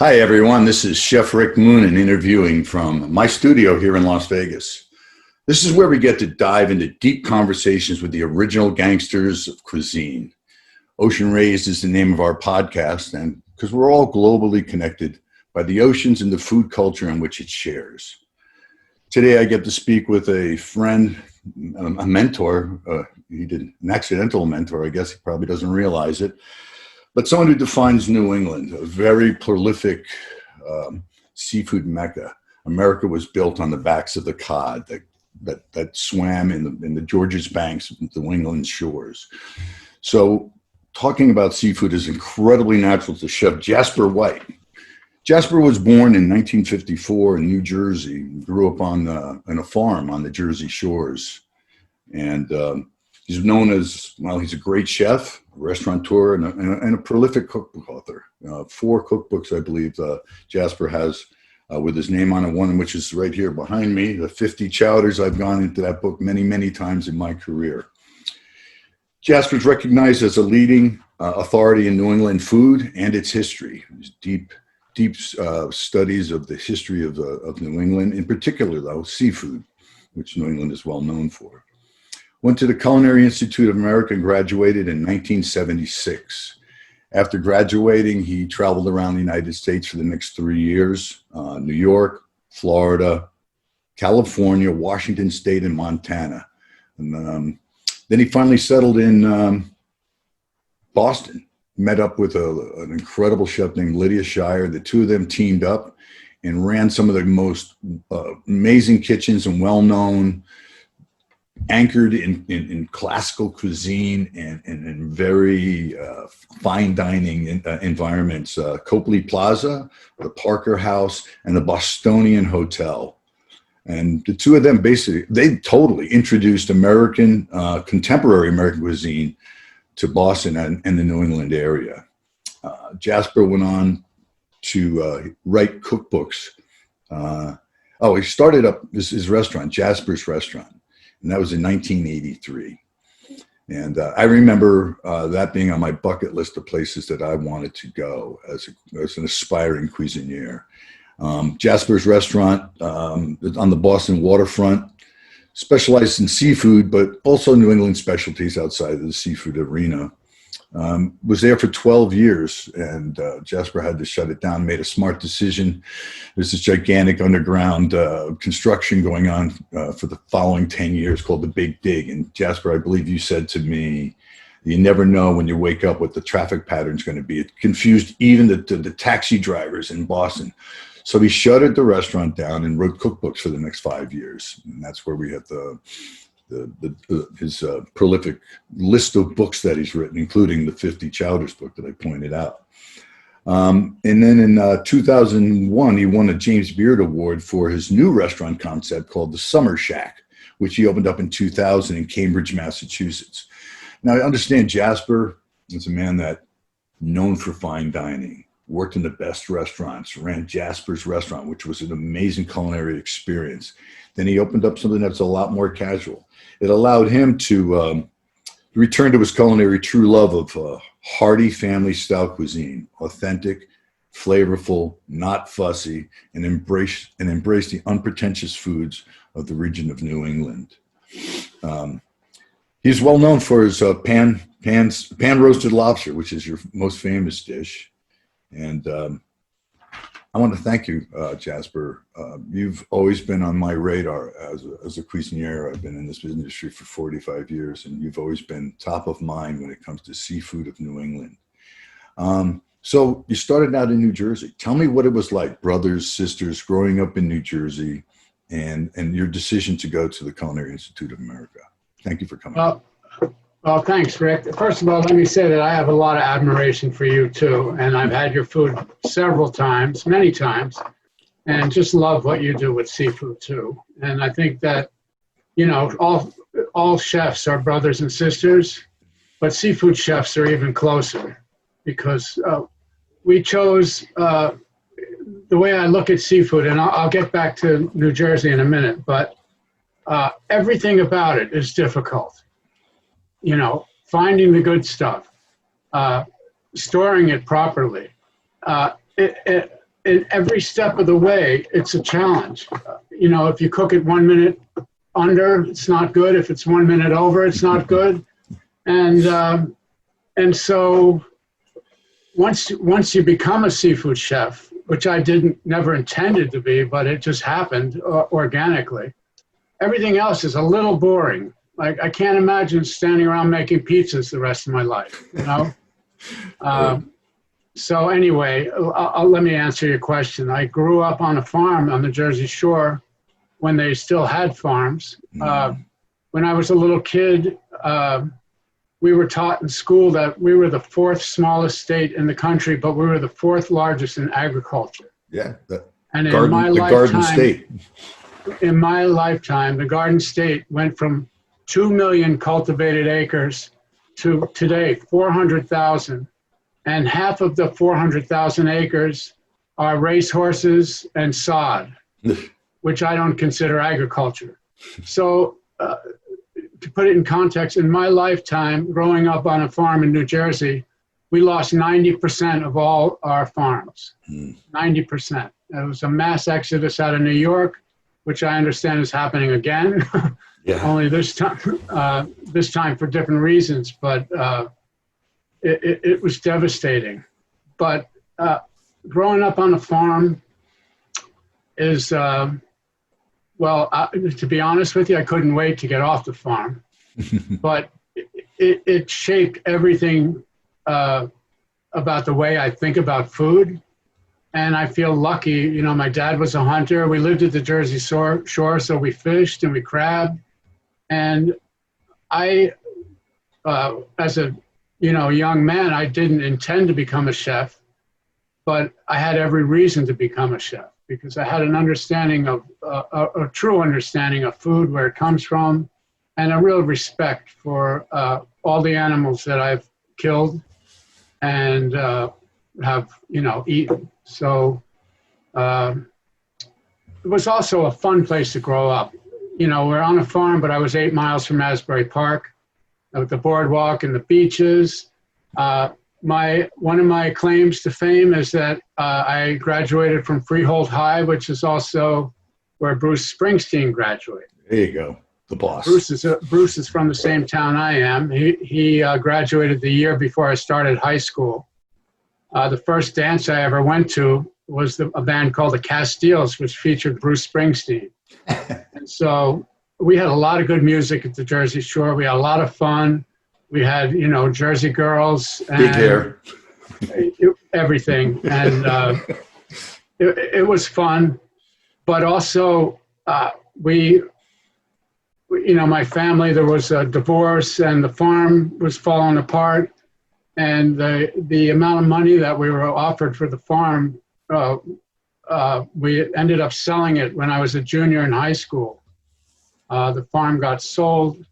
Hi, everyone. This is Chef Rick Moonen interviewing from my studio here in Las Vegas. This is where we get to dive into deep conversations with the original gangsters of cuisine. Ocean Raised is the name of our podcast, and because we're all globally connected by the oceans and the food culture in which it shares. Today, I get to speak with a friend, a mentor. He did an accidental mentor. I guess he probably doesn't realize it. But someone who defines New England, a very prolific seafood mecca. America was built on the backs of the cod that swam in the Georges banks of the New England shores. So talking about seafood is incredibly natural to Chef Jasper White. Jasper was born in 1954 in New Jersey, grew up on a farm on the Jersey shores. And he's known as, well, he's a great chef, a restaurateur, and a prolific cookbook author. 4 cookbooks, I believe, Jasper has with his name on it, one which is right here behind me, the 50 chowders. I've gone into that book many, many times in my career. Jasper's recognized as a leading authority in New England food and its history. His deep studies of the history of New England, in particular, though, seafood, which New England is well known for. Went to the Culinary Institute of America and graduated in 1976. After graduating, he traveled around the United States for the next 3 years, New York, Florida, California, Washington State, and Montana. And then he finally settled in Boston, met up with an incredible chef named Lydia Shire. The two of them teamed up and ran some of the most amazing kitchens and well-known, anchored in classical cuisine and very fine dining environments. Copley Plaza, the Parker House, and the Bostonian Hotel. And the two of them basically, they totally introduced contemporary American cuisine to Boston and the New England area. Jasper went on to write cookbooks. He started up his restaurant, Jasper's Restaurant. And that was in 1983. And I remember that being on my bucket list of places that I wanted to go as an aspiring cuisinier. Jasper's Restaurant on the Boston waterfront, specialized in seafood, but also New England specialties outside of the seafood arena. Was there for 12 years, and Jasper had to shut it down, made a smart decision. There's this gigantic underground construction going on for the following 10 years called the Big Dig. And Jasper, I believe you said to me, you never know when you wake up what the traffic pattern's going to be. It confused even the taxi drivers in Boston. So he shuttered the restaurant down and wrote cookbooks for the next 5 years. And that's where we have his prolific list of books that he's written, including the 50 Chowders book that I pointed out. And then in 2001, he won a James Beard Award for his new restaurant concept called the Summer Shack, which he opened up in 2000 in Cambridge, Massachusetts. Now, I understand Jasper is a man that known for fine dining, worked in the best restaurants, ran Jasper's Restaurant, which was an amazing culinary experience. Then he opened up something that's a lot more casual. It allowed him to return to his culinary true love of hearty family-style cuisine, authentic, flavorful, not fussy, and embrace the unpretentious foods of the region of New England. He's well known for his pan roasted lobster, which is your most famous dish. And I want to thank you, Jasper. You've always been on my radar as a cuisinier. I've been in this industry for 45 years, and you've always been top of mind when it comes to seafood of New England. So you started out in New Jersey. Tell me what it was like, brothers, sisters, growing up in New Jersey, and your decision to go to the Culinary Institute of America. Thank you for coming. Well, thanks, Rick. First of all, let me say that I have a lot of admiration for you, too. And I've had your food several times, many times, and just love what you do with seafood, too. And I think that, all chefs are brothers and sisters, but seafood chefs are even closer because we chose the way I look at seafood, and I'll get back to New Jersey in a minute, but everything about it is difficult. Finding the good stuff, storing it properly. in every step of the way, it's a challenge. You know, if you cook it 1 minute under, it's not good. If it's 1 minute over, it's not good. And so once you become a seafood chef, which I never intended to be, but it just happened organically, everything else is a little boring. Like, I can't imagine standing around making pizzas the rest of my life, you know? So anyway, let me answer your question. I grew up on a farm on the Jersey Shore when they still had farms. When I was a little kid, we were taught in school that we were the fourth smallest state in the country, but we were the fourth largest in agriculture. Yeah, and the Garden State. In my lifetime, the Garden State went from 2 million cultivated acres to today 400,000. And half of the 400,000 acres are racehorses and sod, which I don't consider agriculture. So to put it in context, in my lifetime, growing up on a farm in New Jersey, we lost 90% of all our farms, 90%. There was a mass exodus out of New York, which I understand is happening again, only this time for different reasons, but it was devastating. But growing up on a farm is, to be honest with you, I couldn't wait to get off the farm. But it shaped everything about the way I think about food. And I feel lucky, you know, my dad was a hunter. We lived at the Jersey Shore, so we fished and we crabbed. And I, as a young man, I didn't intend to become a chef, but I had every reason to become a chef because I had an understanding of, a true understanding of food, where it comes from, and a real respect for all the animals that I've killed and have, eaten. So it was also a fun place to grow up. You know, we're on a farm, but I was 8 miles from Asbury Park with the boardwalk and the beaches. One of my claims to fame is that I graduated from Freehold High, which is also where Bruce Springsteen graduated. There you go, the boss. Bruce is from the same town I am. He graduated the year before I started high school. The first dance I ever went to was a band called the Castiles, which featured Bruce Springsteen. And so we had a lot of good music at the Jersey Shore. We had a lot of fun. We had, Jersey girls. And big hair. Everything. And it was fun. But also, my family, there was a divorce and the farm was falling apart. And the amount of money that we were offered for the farm, we ended up selling it when I was a junior in high school. The farm got sold,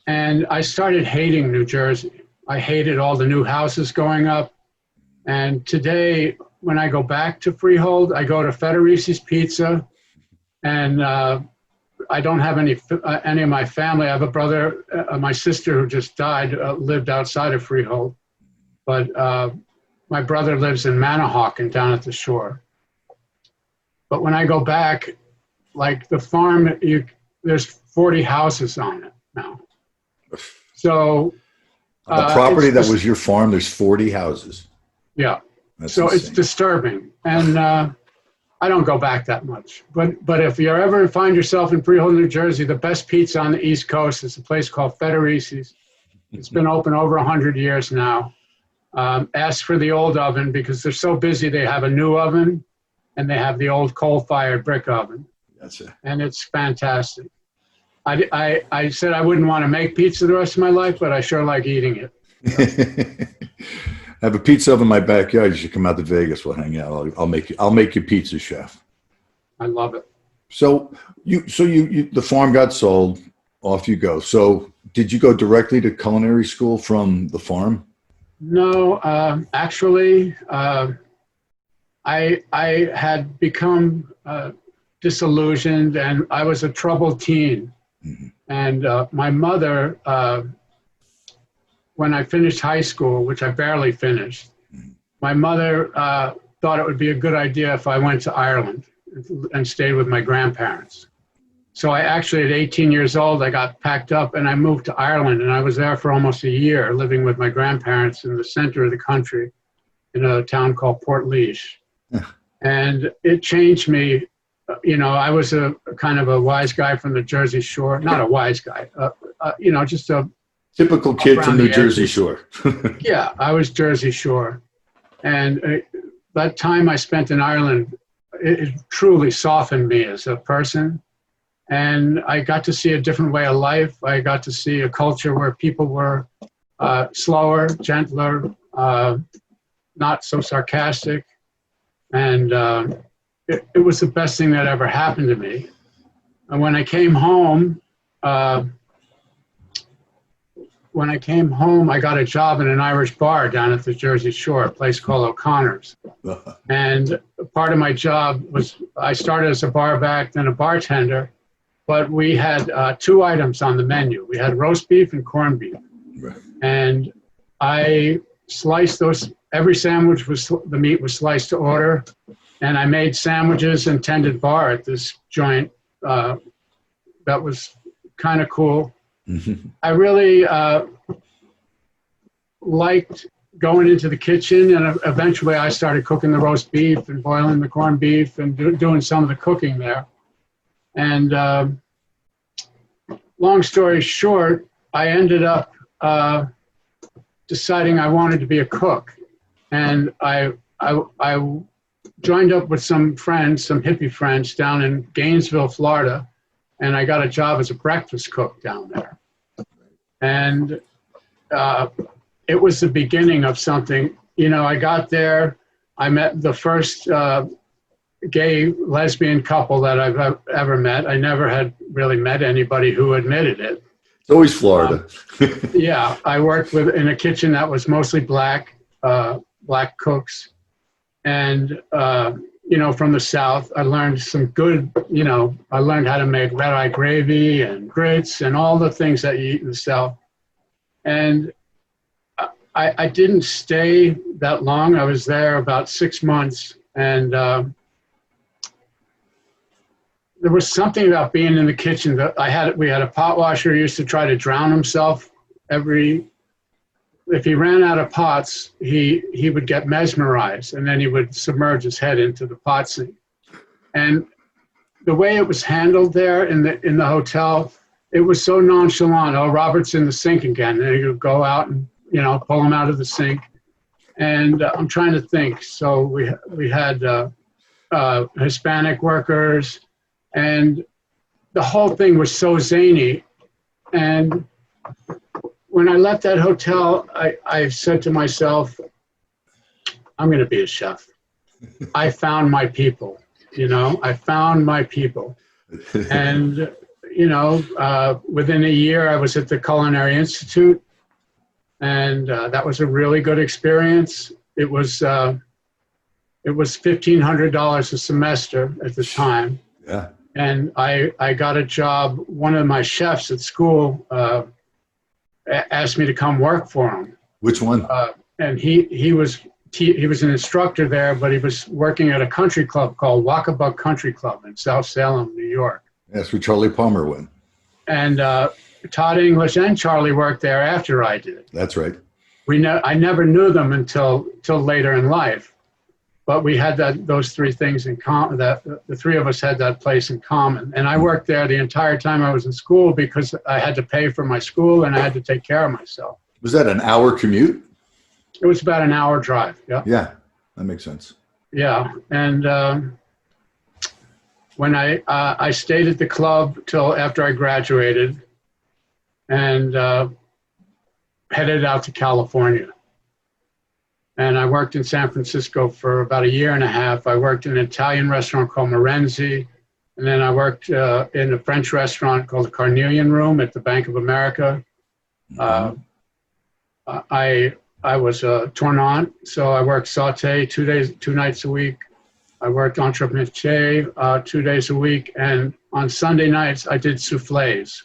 and I started hating New Jersey. I hated all the new houses going up. And today, when I go back to Freehold, I go to Federici's Pizza, and I don't have any of my family. I have a brother, my sister who just died, lived outside of Freehold. But my brother lives in Manahawkin down at the shore. But when I go back, like the farm, there's 40 houses on it now. So the property that was your farm, there's 40 houses. Yeah. That's so insane. It's disturbing. And I don't go back that much. But if you ever find yourself in Freehold, New Jersey, the best pizza on the East Coast is a place called Federici's. It's been open over 100 years now. Ask for the old oven because they're so busy. They have a new oven and they have the old coal-fired brick oven. That's it. And it's fantastic. I said I wouldn't want to make pizza the rest of my life, but I sure like eating it. I have a pizza oven in my backyard. You should come out to Vegas. We'll hang out. I'll make you pizza, chef. I love it. So the farm got sold. Off you go. So did you go directly to culinary school from the farm? No, actually, I had become disillusioned, and I was a troubled teen. Mm-hmm. And my mother, when I finished high school, which I barely finished, mm-hmm. my mother thought it would be a good idea if I went to Ireland and stayed with my grandparents. So I actually, at 18 years old, I got packed up and I moved to Ireland, and I was there for almost a year, living with my grandparents in the center of the country in a town called Portlaoise. And it changed me. You know, I was a kind of a wise guy from the Jersey Shore, not a wise guy, you know, just a typical kid from New Jersey Shore. Yeah, I was Jersey Shore. And that time I spent in Ireland, it truly softened me as a person. And I got to see a different way of life. I got to see a culture where people were slower, gentler, not so sarcastic. And it was the best thing that ever happened to me. And when I came home, I got a job in an Irish bar down at the Jersey Shore, a place called O'Connor's. And part of my job was, I started as a bar back, then a bartender, but we had 2 items on the menu. We had roast beef and corned beef. Right. And I sliced those, every sandwich was, the meat was sliced to order. And I made sandwiches and tended bar at this joint. That was kind of cool. Mm-hmm. I really liked going into the kitchen, and eventually I started cooking the roast beef and boiling the corned beef and doing some of the cooking there. And long story short, I ended up deciding I wanted to be a cook. And I joined up with some friends, some hippie friends down in Gainesville, Florida, and I got a job as a breakfast cook down there. And it was the beginning of something. You know, I got there, I met the first gay lesbian couple that I've ever met. I never had really met anybody who admitted it. It's always Florida. Yeah, I worked in a kitchen that was mostly black cooks. And, you know, from the South, I learned some good, you know, I learned how to make red-eye gravy and grits and all the things that you eat in the South. And I didn't stay that long. I was there about 6 months. And there was something about being in the kitchen that we had a pot washer who used to try to drown himself if he ran out of pots, he would get mesmerized, and then he would submerge his head into the pot sink. And the way it was handled there in the hotel, it was so nonchalant. Oh, Robert's in the sink again. And he would go out and, you know, pull him out of the sink. And I'm trying to think. So we had Hispanic workers, and the whole thing was so zany. And when I left that hotel, I said to myself, I'm going to be a chef. I found my people, you know, I found my people. And, you know, within a year, I was at the Culinary Institute, and that was a really good experience. It was $1,500 a semester at the time. Yeah. And I got a job. One of my chefs at school asked me to come work for him. Which one? And he was an instructor there, but he was working at a country club called Wacabuck Country Club in South Salem, New York. That's where Charlie Palmer went. And Todd English and Charlie worked there after I did. That's right. I never knew them until later in life, but we had those 3 things in common. That the 3 of us had that place in common. And I worked there the entire time I was in school because I had to pay for my school and I had to take care of myself. Was that an hour commute? It was about an hour drive. Yeah. Yeah, that makes sense. Yeah, and when I stayed at the club till after I graduated, and headed out to California. And I worked in San Francisco for about 1.5 years. I worked in an Italian restaurant called Morenzi. And then I worked in a French restaurant called the Carnelian Room at the Bank of America. Mm-hmm. I was a tournant, so I worked sauté 2 nights a week. I worked entremetier 2 days a week. And on Sunday nights, I did soufflés.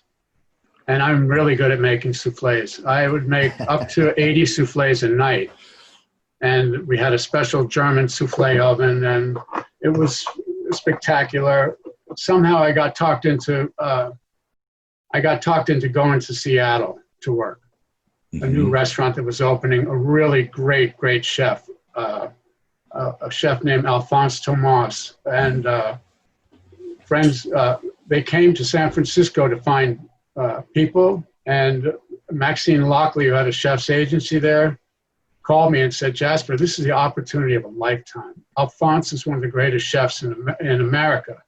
And I'm really good at making soufflés. I would make up to 80 soufflés a night. And we had a special German souffle oven, and it was spectacular. Somehow I got talked into going to Seattle to work. A new restaurant that was opening, a really great chef, a chef named Alphonse Thomas, and friends. They came to San Francisco to find people, and Maxine Lockley, who had a chef's agency there, called me and said, Jasper, this is the opportunity of a lifetime. Alphonse is one of the greatest chefs in America.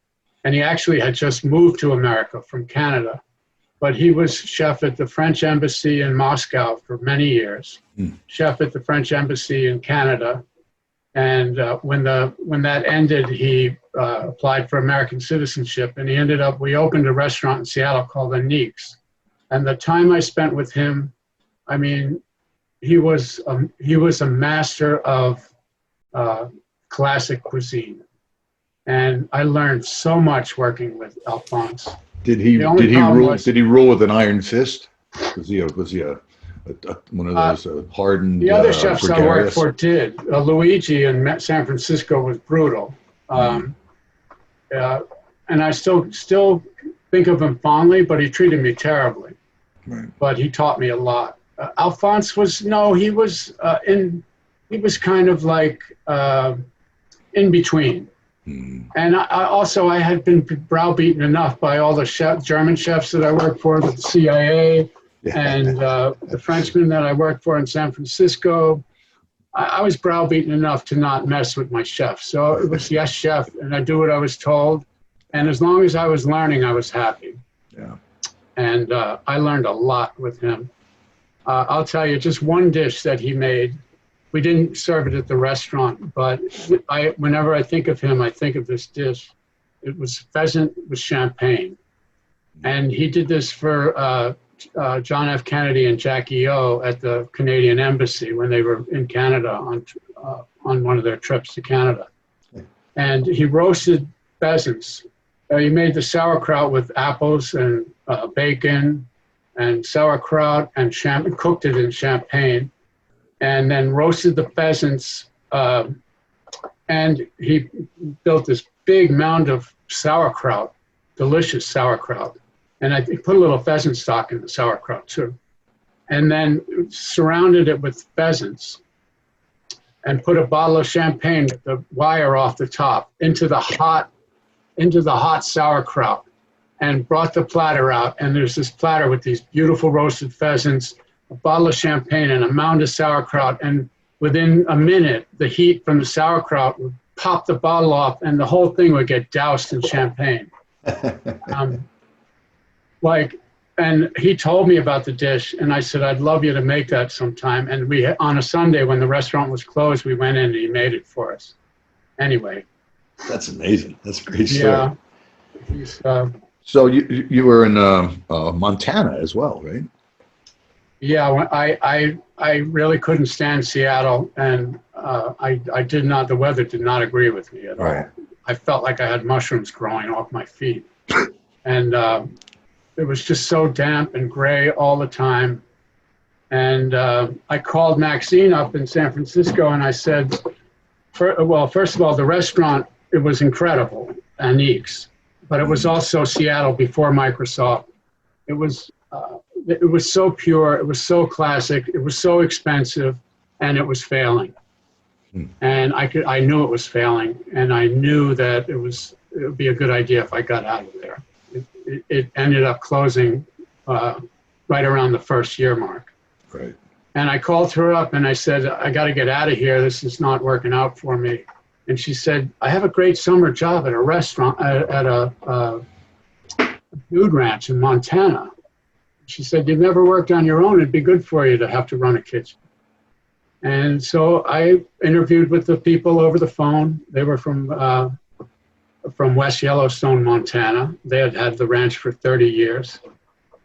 And he actually had just moved to America from Canada. But he was chef at the French Embassy in Moscow for many years, chef at the French Embassy in Canada. And when that ended, he applied for American citizenship. And we opened a restaurant in Seattle called Anique's. And the time I spent with him, I mean, he was a master of classic cuisine, and I learned so much working with Alphonse. Did he rule with an iron fist? Was he one of those hardened? The other chefs gregarious? I worked for did. Luigi in San Francisco was brutal, and I still think of him fondly, but he treated me terribly. Right. But he taught me a lot. Alphonse was kind of like in between. And I had been browbeaten enough by all the German chefs that I worked for, the CIA, and the Frenchmen that I worked for in San Francisco. I was browbeaten enough to not mess with my chef. So it was yes, chef, and I do what I was told. And as long as I was learning, I was happy. Yeah. And I learned a lot with him. I'll tell you just one dish that he made. We didn't serve it at the restaurant, but whenever I think of him, I think of this dish. It was pheasant with champagne. And he did this for John F. Kennedy and Jackie O at the Canadian Embassy when they were in Canada on one of their trips to Canada. And he roasted pheasants. He made the sauerkraut with apples and bacon and sauerkraut and cooked it in champagne, and then roasted the pheasants. And he built this big mound of sauerkraut, delicious sauerkraut. And I put a little pheasant stock in the sauerkraut too. And then surrounded it with pheasants and put a bottle of champagne with the wire off the top into the hot sauerkraut, and brought the platter out. And there's this platter with these beautiful roasted pheasants, a bottle of champagne, and a mound of sauerkraut. And within a minute, the heat from the sauerkraut would pop the bottle off, and the whole thing would get doused in champagne. And he told me about the dish, and I said, I'd love you to make that sometime. And on a Sunday when the restaurant was closed, we went in and he made it for us. Anyway. That's amazing. That's a great story. Yeah. So you were in Montana as well, right? Yeah, I really couldn't stand Seattle, and the weather did not agree with me at all. I felt like I had mushrooms growing off my feet. And it was just so damp and gray all the time. And I called Maxine up in San Francisco, and I said, first of all, the restaurant, it was incredible, Anique's, but it was also Seattle before Microsoft. It was so pure, it was so classic, it was so expensive, and it was failing. And I knew it was failing, and I knew that it would be a good idea if I got out of there. It ended up closing right around the first year mark. Right. And I called her up and I said, I got to get out of here. This is not working out for me. And she said, I have a great summer job at a restaurant, at a food ranch in Montana. She said, you've never worked on your own. It'd be good for you to have to run a kitchen. And so I interviewed with the people over the phone. They were from West Yellowstone, Montana. They had had the ranch for 30 years.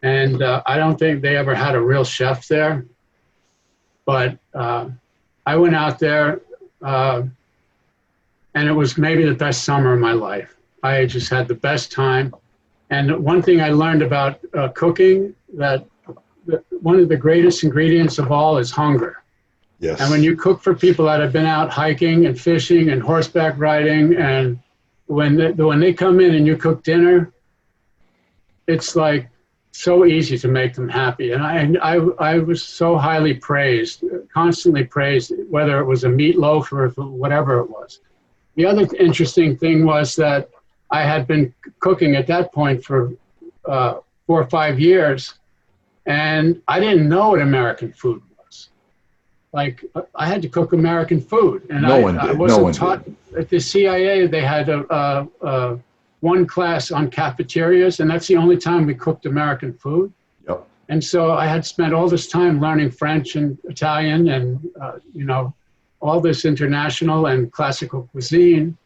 And I don't think they ever had a real chef there. But I went out there, and it was maybe the best summer of my life. I just had the best time. And one thing I learned about cooking, that one of the greatest ingredients of all is hunger. Yes. And when you cook for people that have been out hiking and fishing and horseback riding, and when they come in and you cook dinner, it's like so easy to make them happy. And I was so highly praised, constantly praised, whether it was a meatloaf or whatever it was. The other interesting thing was that I had been cooking at that point for 4 or 5 years, and I didn't know what American food was. Like, I had to cook American food, and I wasn't taught. At the CIA, they had one class on cafeterias, and that's the only time we cooked American food. Yep. And so I had spent all this time learning French and Italian and, all this international and classical cuisine.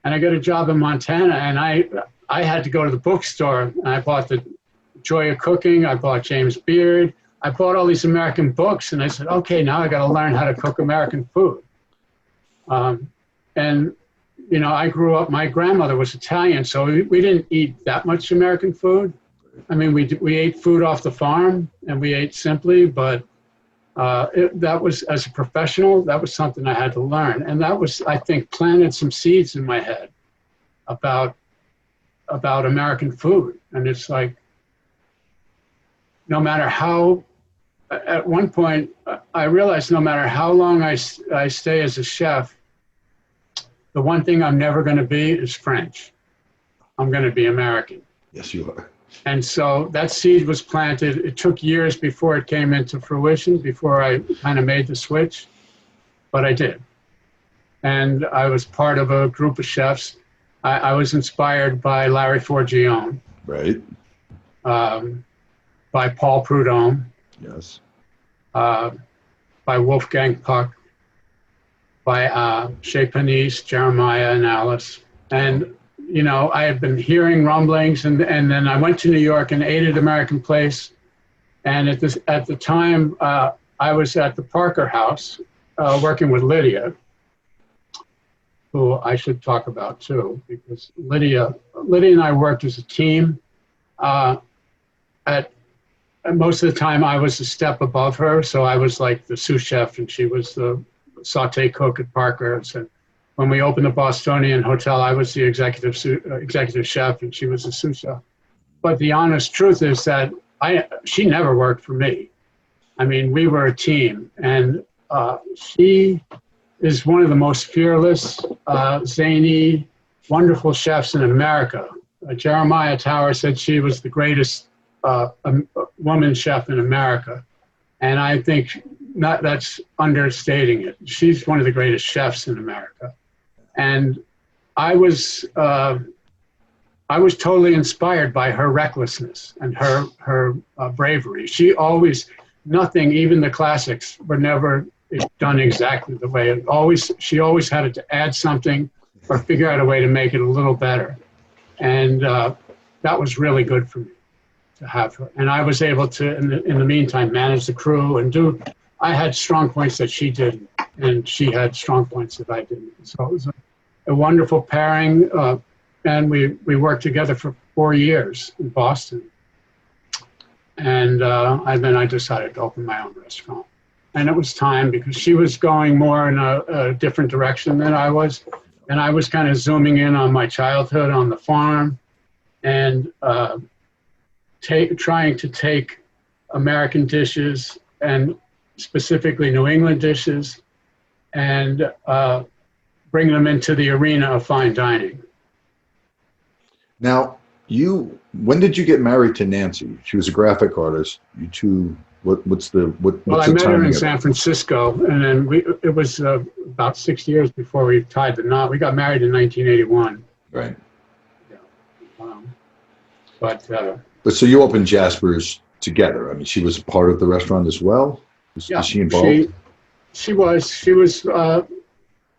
And I got a job in Montana, and I had to go to the bookstore, and I bought the Joy of Cooking. I bought James Beard. I bought all these American books, and I said, okay, now I got to learn how to cook American food. And I grew up, my grandmother was Italian, so we didn't eat that much American food. I mean, we ate food off the farm, and we ate simply, but that was, as a professional, that was something I had to learn. And that was, I think, planted some seeds in my head about American food. And it's like, no matter how, at one point, I realized no matter how long I stay as a chef, the one thing I'm never going to be is French. I'm going to be American. Yes, you are. And so that seed was planted. It took years before it came into fruition, before I kind of made the switch, but I did. And I was part of a group of chefs. I was inspired by Larry Forgione. Right. By Paul Prudhomme. Yes. By Wolfgang Puck. By Chez Panisse, Jeremiah, and Alice. And I had been hearing rumblings, and then I went to New York and ate at American Place. And at the time, I was at the Parker House working with Lydia, who I should talk about too, because Lydia and I worked as a team. Most of the time, I was a step above her, so I was like the sous chef, and she was the saute cook at Parker's. And when we opened the Bostonian Hotel, I was the executive chef, and she was the sous chef. But the honest truth is that she never worked for me. I mean, we were a team, and she is one of the most fearless, zany, wonderful chefs in America. Jeremiah Tower said she was the greatest woman chef in America, and I think that's understating it. She's one of the greatest chefs in America. And I was totally inspired by her recklessness and her bravery. She always, nothing, even the classics, were never done exactly the way she always had to add something or figure out a way to make it a little better. And that was really good for me to have her. And I was able to, in the meantime, manage the crew and I had strong points that she didn't, and she had strong points that I didn't. So it was a wonderful pairing, and we worked together for 4 years in Boston. And then I decided to open my own restaurant. And it was time, because she was going more in a different direction than I was. And I was kind of zooming in on my childhood on the farm and trying to take American dishes, and specifically New England dishes, and bring them into the arena of fine dining. Now, when did you get married to Nancy? She was a graphic artist. You two, what's the timing? Well, I met her in San Francisco, and then it was about 6 years before we tied the knot. We got married in 1981. Right. Yeah. But so you opened Jasper's together. I mean, she was a part of the restaurant as well? Was she involved? She was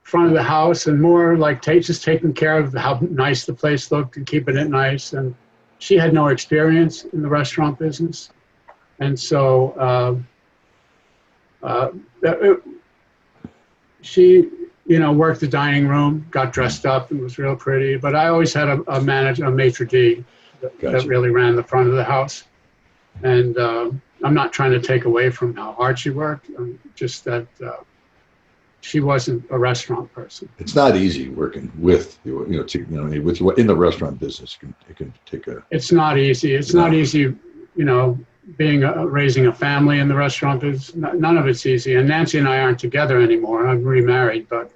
front of the house, and more like just taking care of how nice the place looked and keeping it nice. And she had no experience in the restaurant business. And so she, worked the dining room, got dressed up, and was real pretty. But I always had a maitre d' that really ran the front of the house. And I'm not trying to take away from how hard she worked. Just that she wasn't a restaurant person. It's not easy working with, in the restaurant business. It can take a. It's not easy. It's not easy, being raising a family in the restaurant business. None of it's easy. And Nancy and I aren't together anymore. I'm remarried, but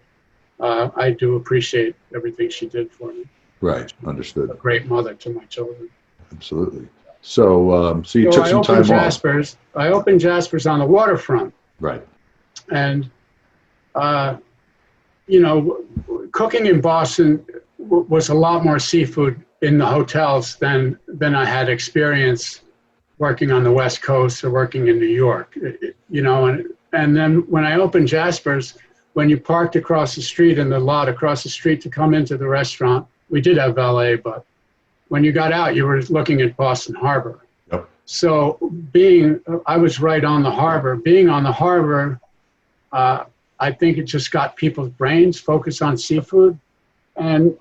I do appreciate everything she did for me. Right. Understood. A great mother to my children. Absolutely. So, so you took some time off. I opened Jasper's on the waterfront. Right. And, cooking in Boston was a lot more seafood in the hotels than I had experience working on the West Coast or working in New York, and then when I opened Jasper's, when you parked across the street in the lot across the street to come into the restaurant, we did have valet, but when you got out, you were looking at Boston Harbor. Yep. So I was right on the harbor. Being on the harbor, I think it just got people's brains focused on seafood. And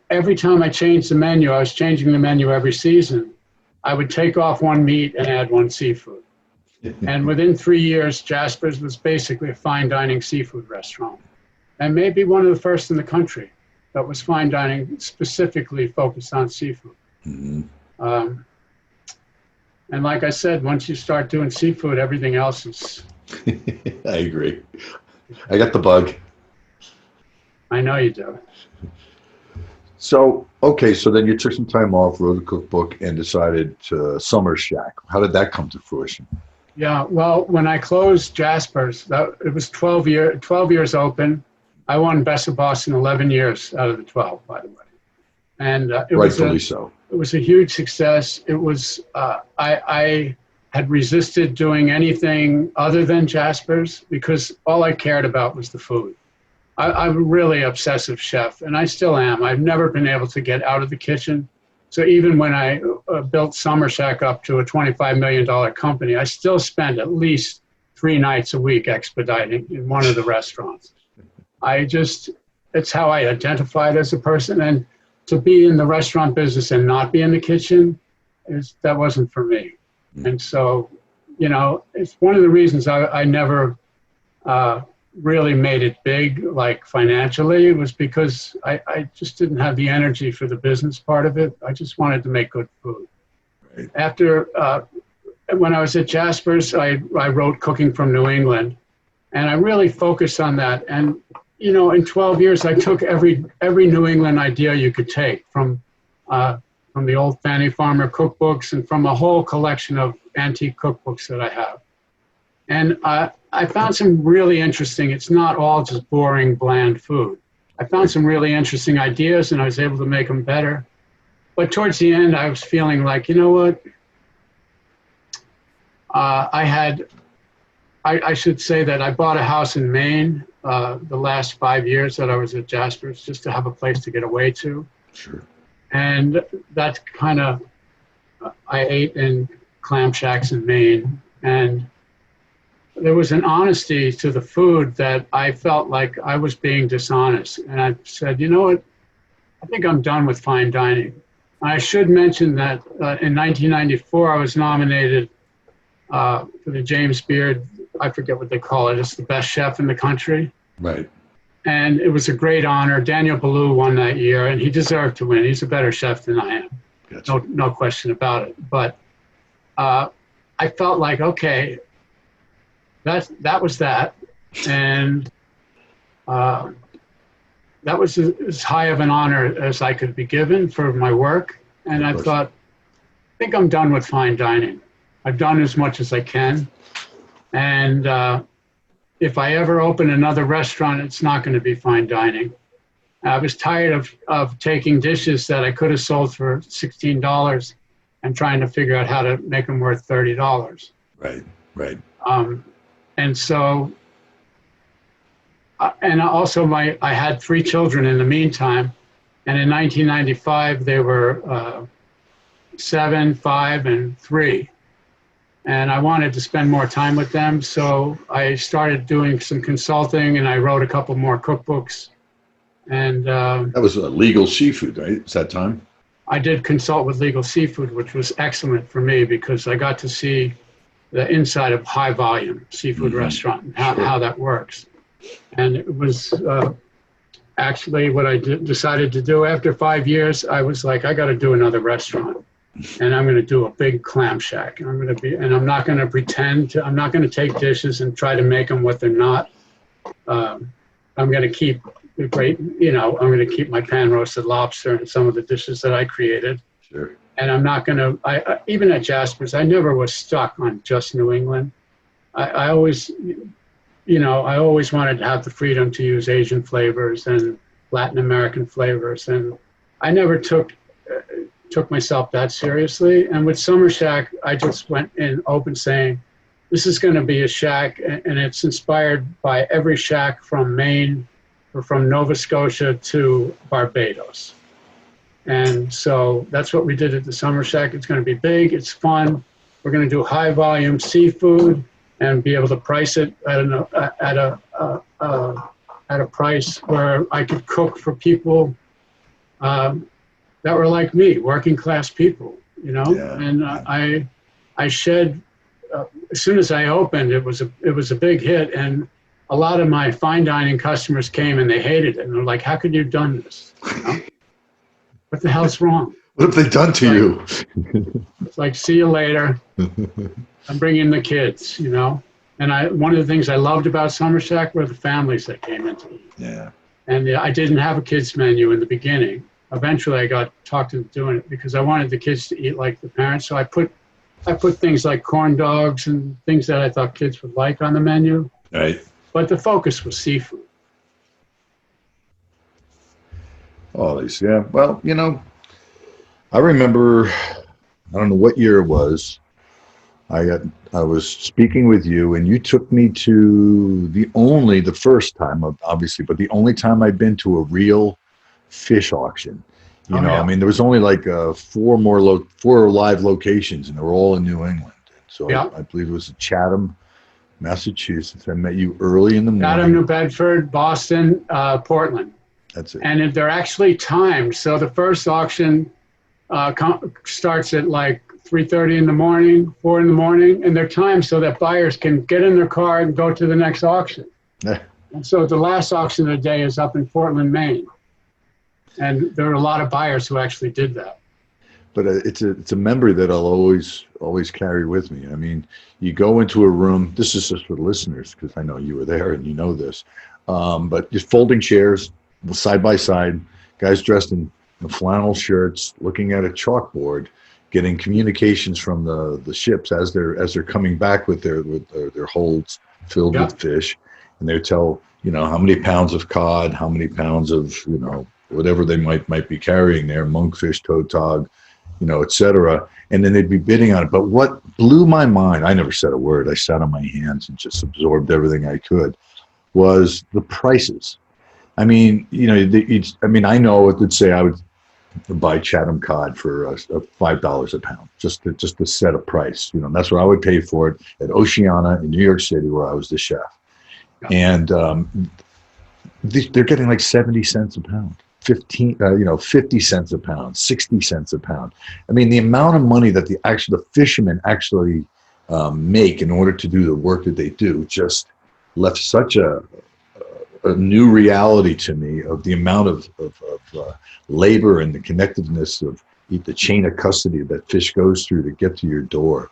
every time I changed the menu, I was changing the menu every season. I would take off one meat and add one seafood. And within 3 years, Jasper's was basically a fine dining seafood restaurant. And maybe one of the first in the country that was fine dining specifically focused on seafood. Mm-hmm. And like I said, once you start doing seafood, everything else is... I agree. I got the bug. I know you do. So, okay, so then you took some time off, wrote a cookbook, and decided to Summer Shack. How did that come to fruition? Yeah, well, when I closed Jasper's, it was 12 years open. I won Best of Boston 11 years out of the 12, by the way. And rightfully so. It was a huge success. It was, I had resisted doing anything other than Jasper's because all I cared about was the food. I'm a really obsessive chef, and I still am. I've never been able to get out of the kitchen. So even when I built Summer Shack up to a $25 million company, I still spend at least 3 nights a week expediting in one of the restaurants. It's how I identified as a person. And to be in the restaurant business and not be in the kitchen, that wasn't for me. And so, it's one of the reasons I never really made it big, like financially. It was because I just didn't have the energy for the business part of it. I just wanted to make good food. Right. After, when I was at Jasper's, I wrote Cooking from New England, and I really focused on that. And, in 12 years, I took every New England idea you could take from the old Fanny Farmer cookbooks and from a whole collection of antique cookbooks that I have. And I found some really interesting, it's not all just boring, bland food. I found some really interesting ideas and I was able to make them better. But towards the end, I was feeling like, you know what? I should say that I bought a house in Maine the last 5 years that I was at Jasper's just to have a place to get away to. Sure. And that's kind of, I ate in clam shacks in Maine, and there was an honesty to the food that I felt like I was being dishonest. And I said, you know what, I think I'm done with fine dining. I should mention that in 1994, I was nominated for the James Beard, I forget what they call it, it's the best chef in the country. Right. And it was a great honor. Daniel Ballou won that year, and he deserved to win. He's a better chef than I am. Gotcha. No question about it. But I felt like, okay, that was that. And that was as high of an honor as I could be given for my work. And I thought, I think I'm done with fine dining. I've done as much as I can. And if I ever open another restaurant, it's not going to be fine dining. I was tired of taking dishes that I could have sold for $16 and trying to figure out how to make them worth $30. Right. And so, and also I had 3 children in the meantime. And in 1995, they were 7, 5, and 3. And I wanted to spend more time with them, so I started doing some consulting, and I wrote a couple more cookbooks. And that was Legal Seafood, right? It's that time? I did consult with Legal Seafood, which was excellent for me because I got to see the inside of high volume seafood restaurant and how that works. And it was actually what I decided to do. After 5 years, I was like, I got to do another restaurant, and I'm going to do a big clam shack. And I'm not going to pretend to, I'm not going to take dishes and try to make them what they're not. I'm going to keep the great, I'm going to keep my pan roasted lobster and some of the dishes that I created. Sure. And I'm not going to, even at Jasper's, I never was stuck on just New England. I always, I always wanted to have the freedom to use Asian flavors and Latin American flavors. And I never took myself that seriously. And with Summer Shack, I just went in open saying, this is going to be a shack, and it's inspired by every shack from Maine or from Nova Scotia to Barbados. And so that's what we did at the Summer Shack. It's going to be big. It's fun. We're going to do high volume seafood and be able to price it at a price where I could cook for people that were like me, working class people, Yeah. And I shed. As soon as I opened, it was a big hit, and a lot of my fine dining customers came and they hated it, and they're like, "How could you have done this? What the hell's wrong? What have they done to you?" It's like, see you later. I'm bringing the kids, And one of the things I loved about Summer Shack were the families that came into it. Yeah. And I didn't have a kids menu in the beginning. Eventually, I got talked into doing it because I wanted the kids to eat like the parents. So I put things like corn dogs and things that I thought kids would like on the menu. Right. But the focus was seafood. Always, yeah. Well, I remember, I don't know what year it was. I was speaking with you, and you took me to the first time, obviously, but the only time I'd been to a real fish auction. Yeah. I mean, there was only like four live locations, and they were all in New England. So yeah. I believe it was Chatham, Massachusetts. I met you early in the morning. Chatham, New Bedford, Boston, Portland. That's it. And they're actually timed. So the first auction starts at like 3:30 in the morning, 4 in the morning, and they're timed so that buyers can get in their car and go to the next auction. And so the last auction of the day is up in Portland, Maine. And there are a lot of buyers who actually did that. But it's a memory that I'll always carry with me. I mean, you go into a room. This is just for the listeners because I know you were there and you know this. But just folding chairs, side by side, guys dressed in flannel shirts, looking at a chalkboard, getting communications from the ships as they're coming back with their holds filled with fish, and they tell how many pounds of cod, how many pounds of whatever they might be carrying there, monkfish, tautog, etc. And then they'd be bidding on it. But what blew my mind, I never said a word. I sat on my hands and just absorbed everything I could, was the prices. I mean, I know it would say I would buy Chatham cod for $5 a pound, just to set a price. That's what I would pay for it at Oceana in New York City, where I was the chef. Yeah. And they're getting like 70 cents a pound. 50 cents a pound, 60 cents a pound. I mean, the amount of money that the fishermen actually make in order to do the work that they do just left such a new reality to me of the amount of labor and the connectedness of the chain of custody that fish goes through to get to your door.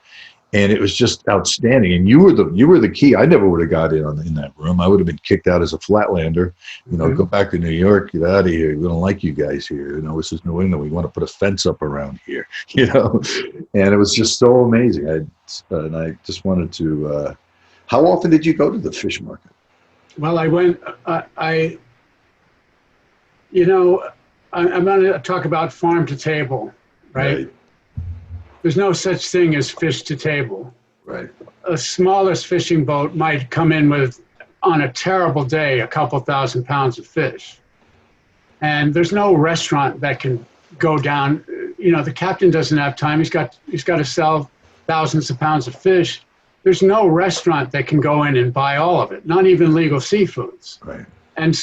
And it was just outstanding. And you were the key. I never would have got in that room. I would have been kicked out as a flatlander. Go back to New York. Get out of here. We don't like you guys here. This is New England. We want to put a fence up around here. And it was just so amazing. I just wanted to. How often did you go to the fish market? Well, I went. I'm going to talk about farm to table, right? There's no such thing as fish to table. Right. A smallest fishing boat might come in with, on a terrible day, a couple thousand pounds of fish. And there's no restaurant that can go down. The captain doesn't have time. He's got to sell thousands of pounds of fish. There's no restaurant that can go in and buy all of it, not even legal seafoods. Right. And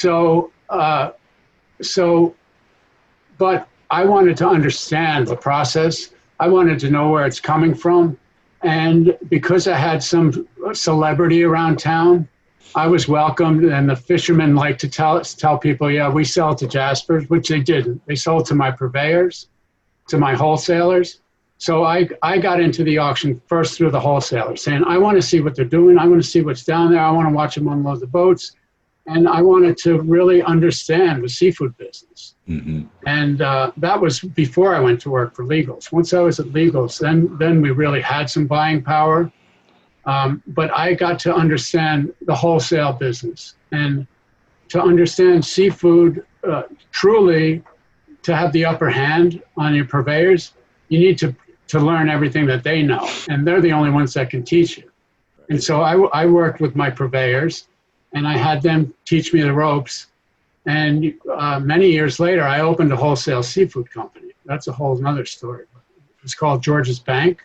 but I wanted to understand the process. I wanted to know where it's coming from. And because I had some celebrity around town, I was welcomed, and the fishermen liked to tell people, yeah, we sell to Jasper's, which they didn't. They sold to my purveyors, to my wholesalers. So I got into the auction first through the wholesalers, saying, I want to see what they're doing. I want to see what's down there. I want to watch them unload the boats. And I wanted to really understand the seafood business. Mm-hmm. And that was before I went to work for Legals. Once I was at Legals, then we really had some buying power. But I got to understand the wholesale business, and to understand seafood truly, to have the upper hand on your purveyors, you need to learn everything that they know, and they're the only ones that can teach you. And so I worked with my purveyors, and I had them teach me the ropes. And many years later, I opened a wholesale seafood company. That's a whole other story. It's called George's Bank.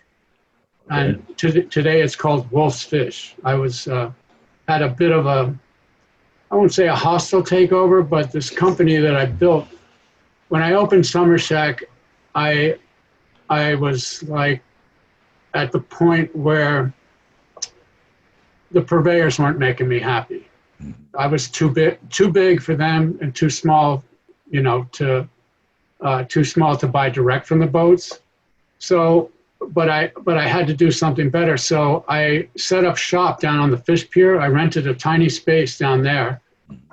And today it's called Wolf's Fish. I was had a bit of I won't say a hostile takeover, but this company that I built, when I opened Summer Shack, I was like at the point where the purveyors weren't making me happy. I was too big for them, and too small, too small to buy direct from the boats. So, but I had to do something better. So I set up shop down on the fish pier. I rented a tiny space down there,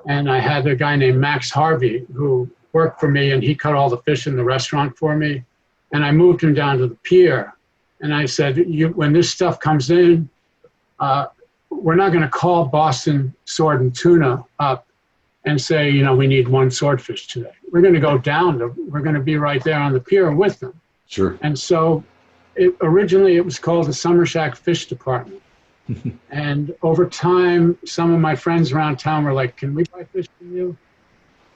and I had a guy named Max Harvey who worked for me, and he cut all the fish in the restaurant for me. And I moved him down to the pier, and I said, when this stuff comes in, we're not going to call Boston Sword and Tuna up and say, we need one swordfish today. We're going to go down we're going to be right there on the pier with them. Sure. And so originally it was called the Summer Shack Fish Department. And over time, some of my friends around town were like, can we buy fish from you?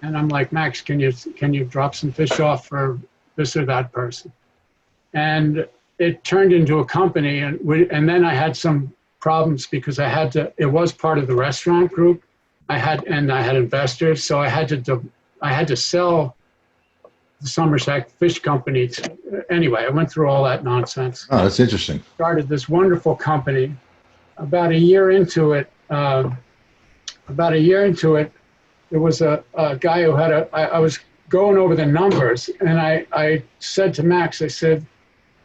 And I'm like, Max, can you drop some fish off for this or that person? And it turned into a company, and then I had some problems because it was part of the restaurant group. I had investors, so I had to sell the Summer Shack Fish Company. Anyway, I went through all that nonsense. Oh, that's interesting. Started this wonderful company. About a year into it, there was a guy who I was going over the numbers, and I said to Max, I said,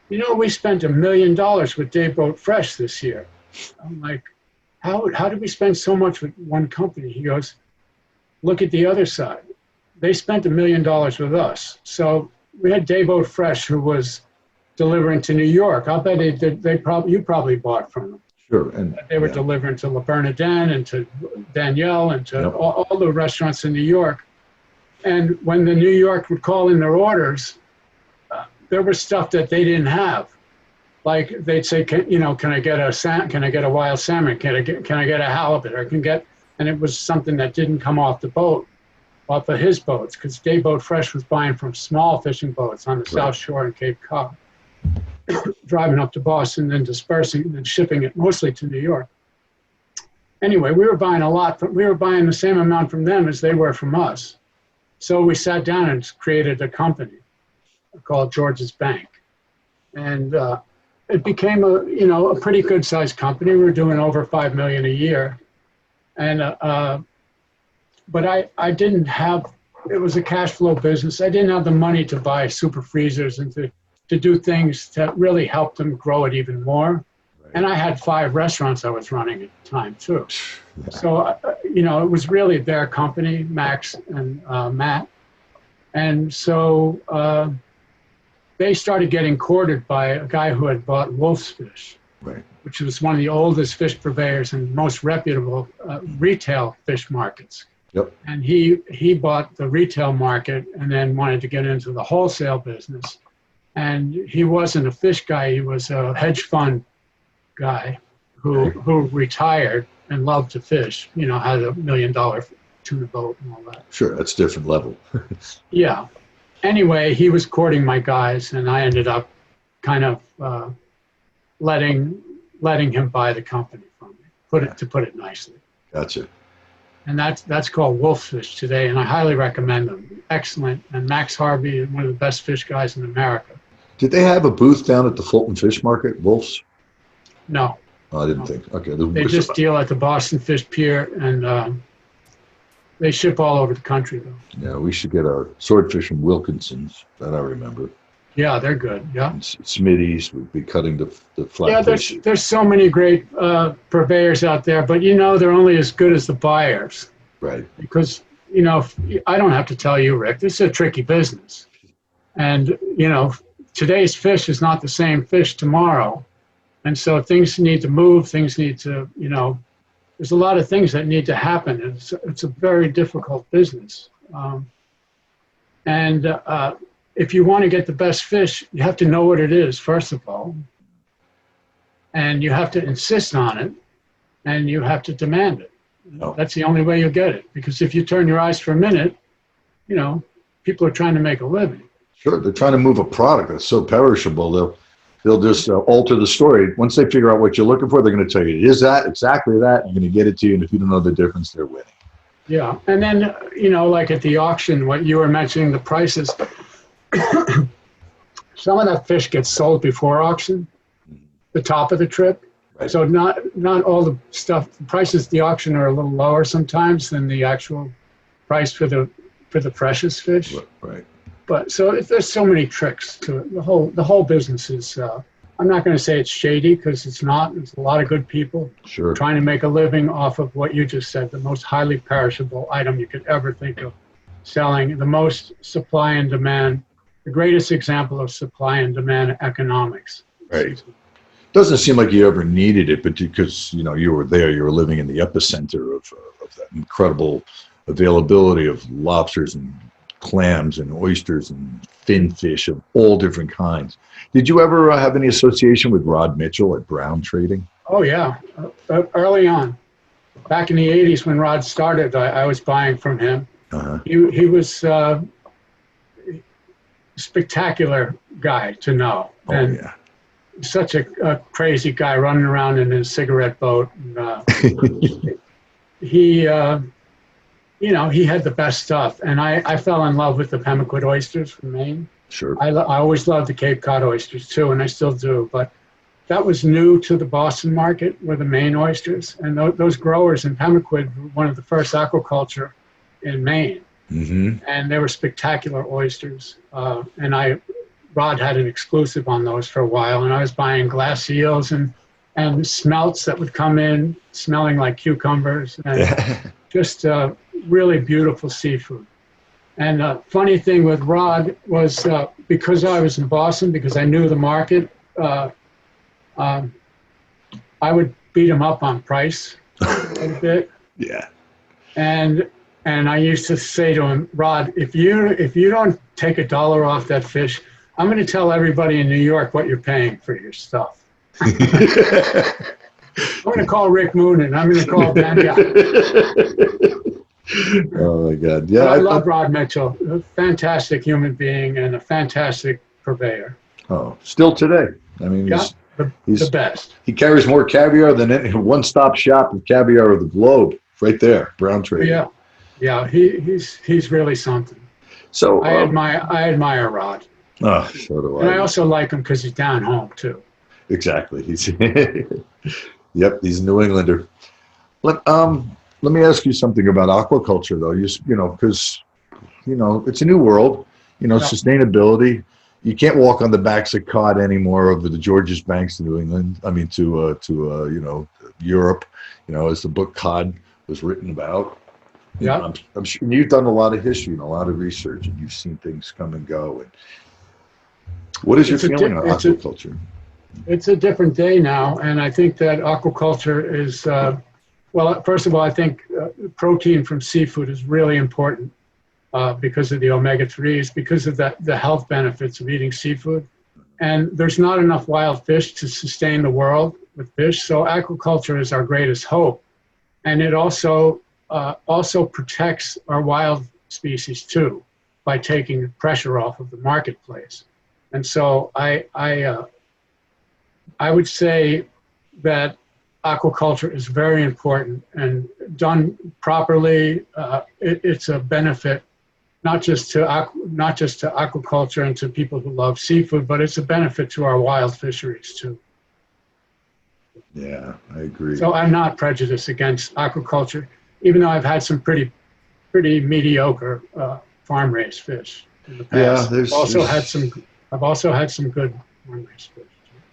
we spent $1 million with Dayboat Fresh this year. I'm like, how did we spend so much with one company? He goes, look at the other side. They spent $1 million with us. So we had Dayboat Fresh, who was delivering to New York. I'll bet you probably bought from them. Sure. And they were delivering to La Bernardin and to Danielle and to all the restaurants in New York. And when the New York would call in their orders, there was stuff that they didn't have. Like they'd say, can I get a wild salmon? Can I get a halibut? And it was something that didn't come off the boat, off of his boats, because Dayboat Fresh was buying from small fishing boats on the South Shore in Cape Cod, driving up to Boston, then dispersing, and then shipping it mostly to New York. Anyway, we were buying a lot. We were buying the same amount from them as they were from us. So we sat down and created a company called George's Bank, and it became a pretty good sized company. We were doing over $5 million a year, and but I didn't have. It was a cash flow business. I didn't have the money to buy super freezers and to do things to really help them grow it even more. Right. And I had 5 restaurants I was running at the time too. Yeah. So it was really their company, Max and Matt, and so. They started getting courted by a guy who had bought Wolf's Fish, right, which was one of the oldest fish purveyors and most reputable retail fish markets. Yep. And he bought the retail market and then wanted to get into the wholesale business. And he wasn't a fish guy. He was a hedge fund guy who retired and loved to fish, had $1 million tuna boat and all that. Sure, that's different level. Yeah. Anyway, he was courting my guys, and I ended up kind of letting him buy the company from me, to put it nicely. Gotcha. And that's called Wolf's Fish today, and I highly recommend them. Excellent. And Max Harvey is one of the best fish guys in America. Did they have a booth down at the Fulton Fish Market, Wolf's? No. Oh, I didn't think. Okay. They just deal at the Boston Fish Pier, and they ship all over the country, though. Yeah, we should get our swordfish from Wilkinson's, that I remember. Yeah, they're good. Yeah. And Smitty's would be cutting the Yeah, flatfish. there's so many great purveyors out there, but they're only as good as the buyers. Right. Because I don't have to tell you, Rick, this is a tricky business, and today's fish is not the same fish tomorrow, and so things need to move. Things need to there's a lot of things that need to happen. It's a very difficult business, and if you want to get the best fish, you have to know what it is, first of all, and you have to insist on it, and you have to demand it. Oh. That's the only way you'll get it, because if you turn your eyes for a minute, people are trying to make a living. Sure, they're trying to move a product that's so perishable. They'll just alter the story. Once they figure out what you're looking for, they're going to tell you it is that, exactly that. I'm going to get it to you, and if you don't know the difference, they're winning. Yeah, and then like at the auction, what you were mentioning, the prices. Some of that fish gets sold before auction, the top of the trip. Right. So not all the stuff. The prices at the auction are a little lower sometimes than the actual price for the freshest fish. Right. But so there's so many tricks to it. The whole business is. I'm not going to say it's shady, because it's not. There's a lot of good people trying to make a living off of what you just said, the most highly perishable item you could ever think of selling, the most supply and demand, the greatest example of supply and demand economics. Right. Doesn't seem like you ever needed it, but because you were there, you were living in the epicenter of that incredible availability of lobsters and clams and oysters and fin fish of all different kinds. Did you ever have any association with Rod Mitchell at Brown Trading? Oh yeah, early on, back in the '80s when Rod started, I was buying from him. Uh-huh. He was a spectacular guy to know. Oh, and yeah. Such a crazy guy running around in his cigarette boat. And, he had the best stuff. And I fell in love with the Pemaquid oysters from Maine. Sure. I always loved the Cape Cod oysters too, and I still do. But that was new to the Boston market, were the Maine oysters. And those growers in Pemaquid were one of the first aquaculture in Maine. Mm-hmm. And they were spectacular oysters. Rod had an exclusive on those for a while, and I was buying glass eels and smelts that would come in smelling like cucumbers, and just really beautiful seafood. And funny thing with Rod was because I was in Boston, because I knew the market, I would beat him up on price a bit. Yeah. And I used to say to him, Rod, if you don't take $1 off that fish, I'm going to tell everybody in New York what you're paying for your stuff. I'm going to call Rick Moonen. I'm going to call that guy. Oh my God! Yeah, I love Rod Mitchell. A fantastic human being and a fantastic purveyor. Oh, still today. I mean, he's the best. He carries more caviar than any one-stop shop of caviar of the globe. Right there, Brown Trading. Yeah. He's really something. So I admire Rod. Oh, so do I. And I also like him because he's down home too. Exactly. He's he's a New Englander. Let me ask you something about aquaculture, though. Because it's a new world. Sustainability. You can't walk on the backs of cod anymore over the Georges Banks to New England. I mean, to Europe. As the book Cod was written about. Yeah. I'm sure you've done a lot of history and a lot of research, and you've seen things come and go. And what is your feeling on aquaculture? It's a different day now, and I think that aquaculture is, first of all, I think protein from seafood is really important because of the omega-3s, because of the health benefits of eating seafood. And there's not enough wild fish to sustain the world with fish, so aquaculture is our greatest hope. And it also protects our wild species too, by taking the pressure off of the marketplace. And so I would say that aquaculture is very important, and done properly, it's a benefit not just to aquaculture and to people who love seafood, but it's a benefit to our wild fisheries too. Yeah, I agree. So I'm not prejudiced against aquaculture, even though I've had some pretty mediocre farm-raised fish in the Yeah, past. I've also had some good farm-raised fish.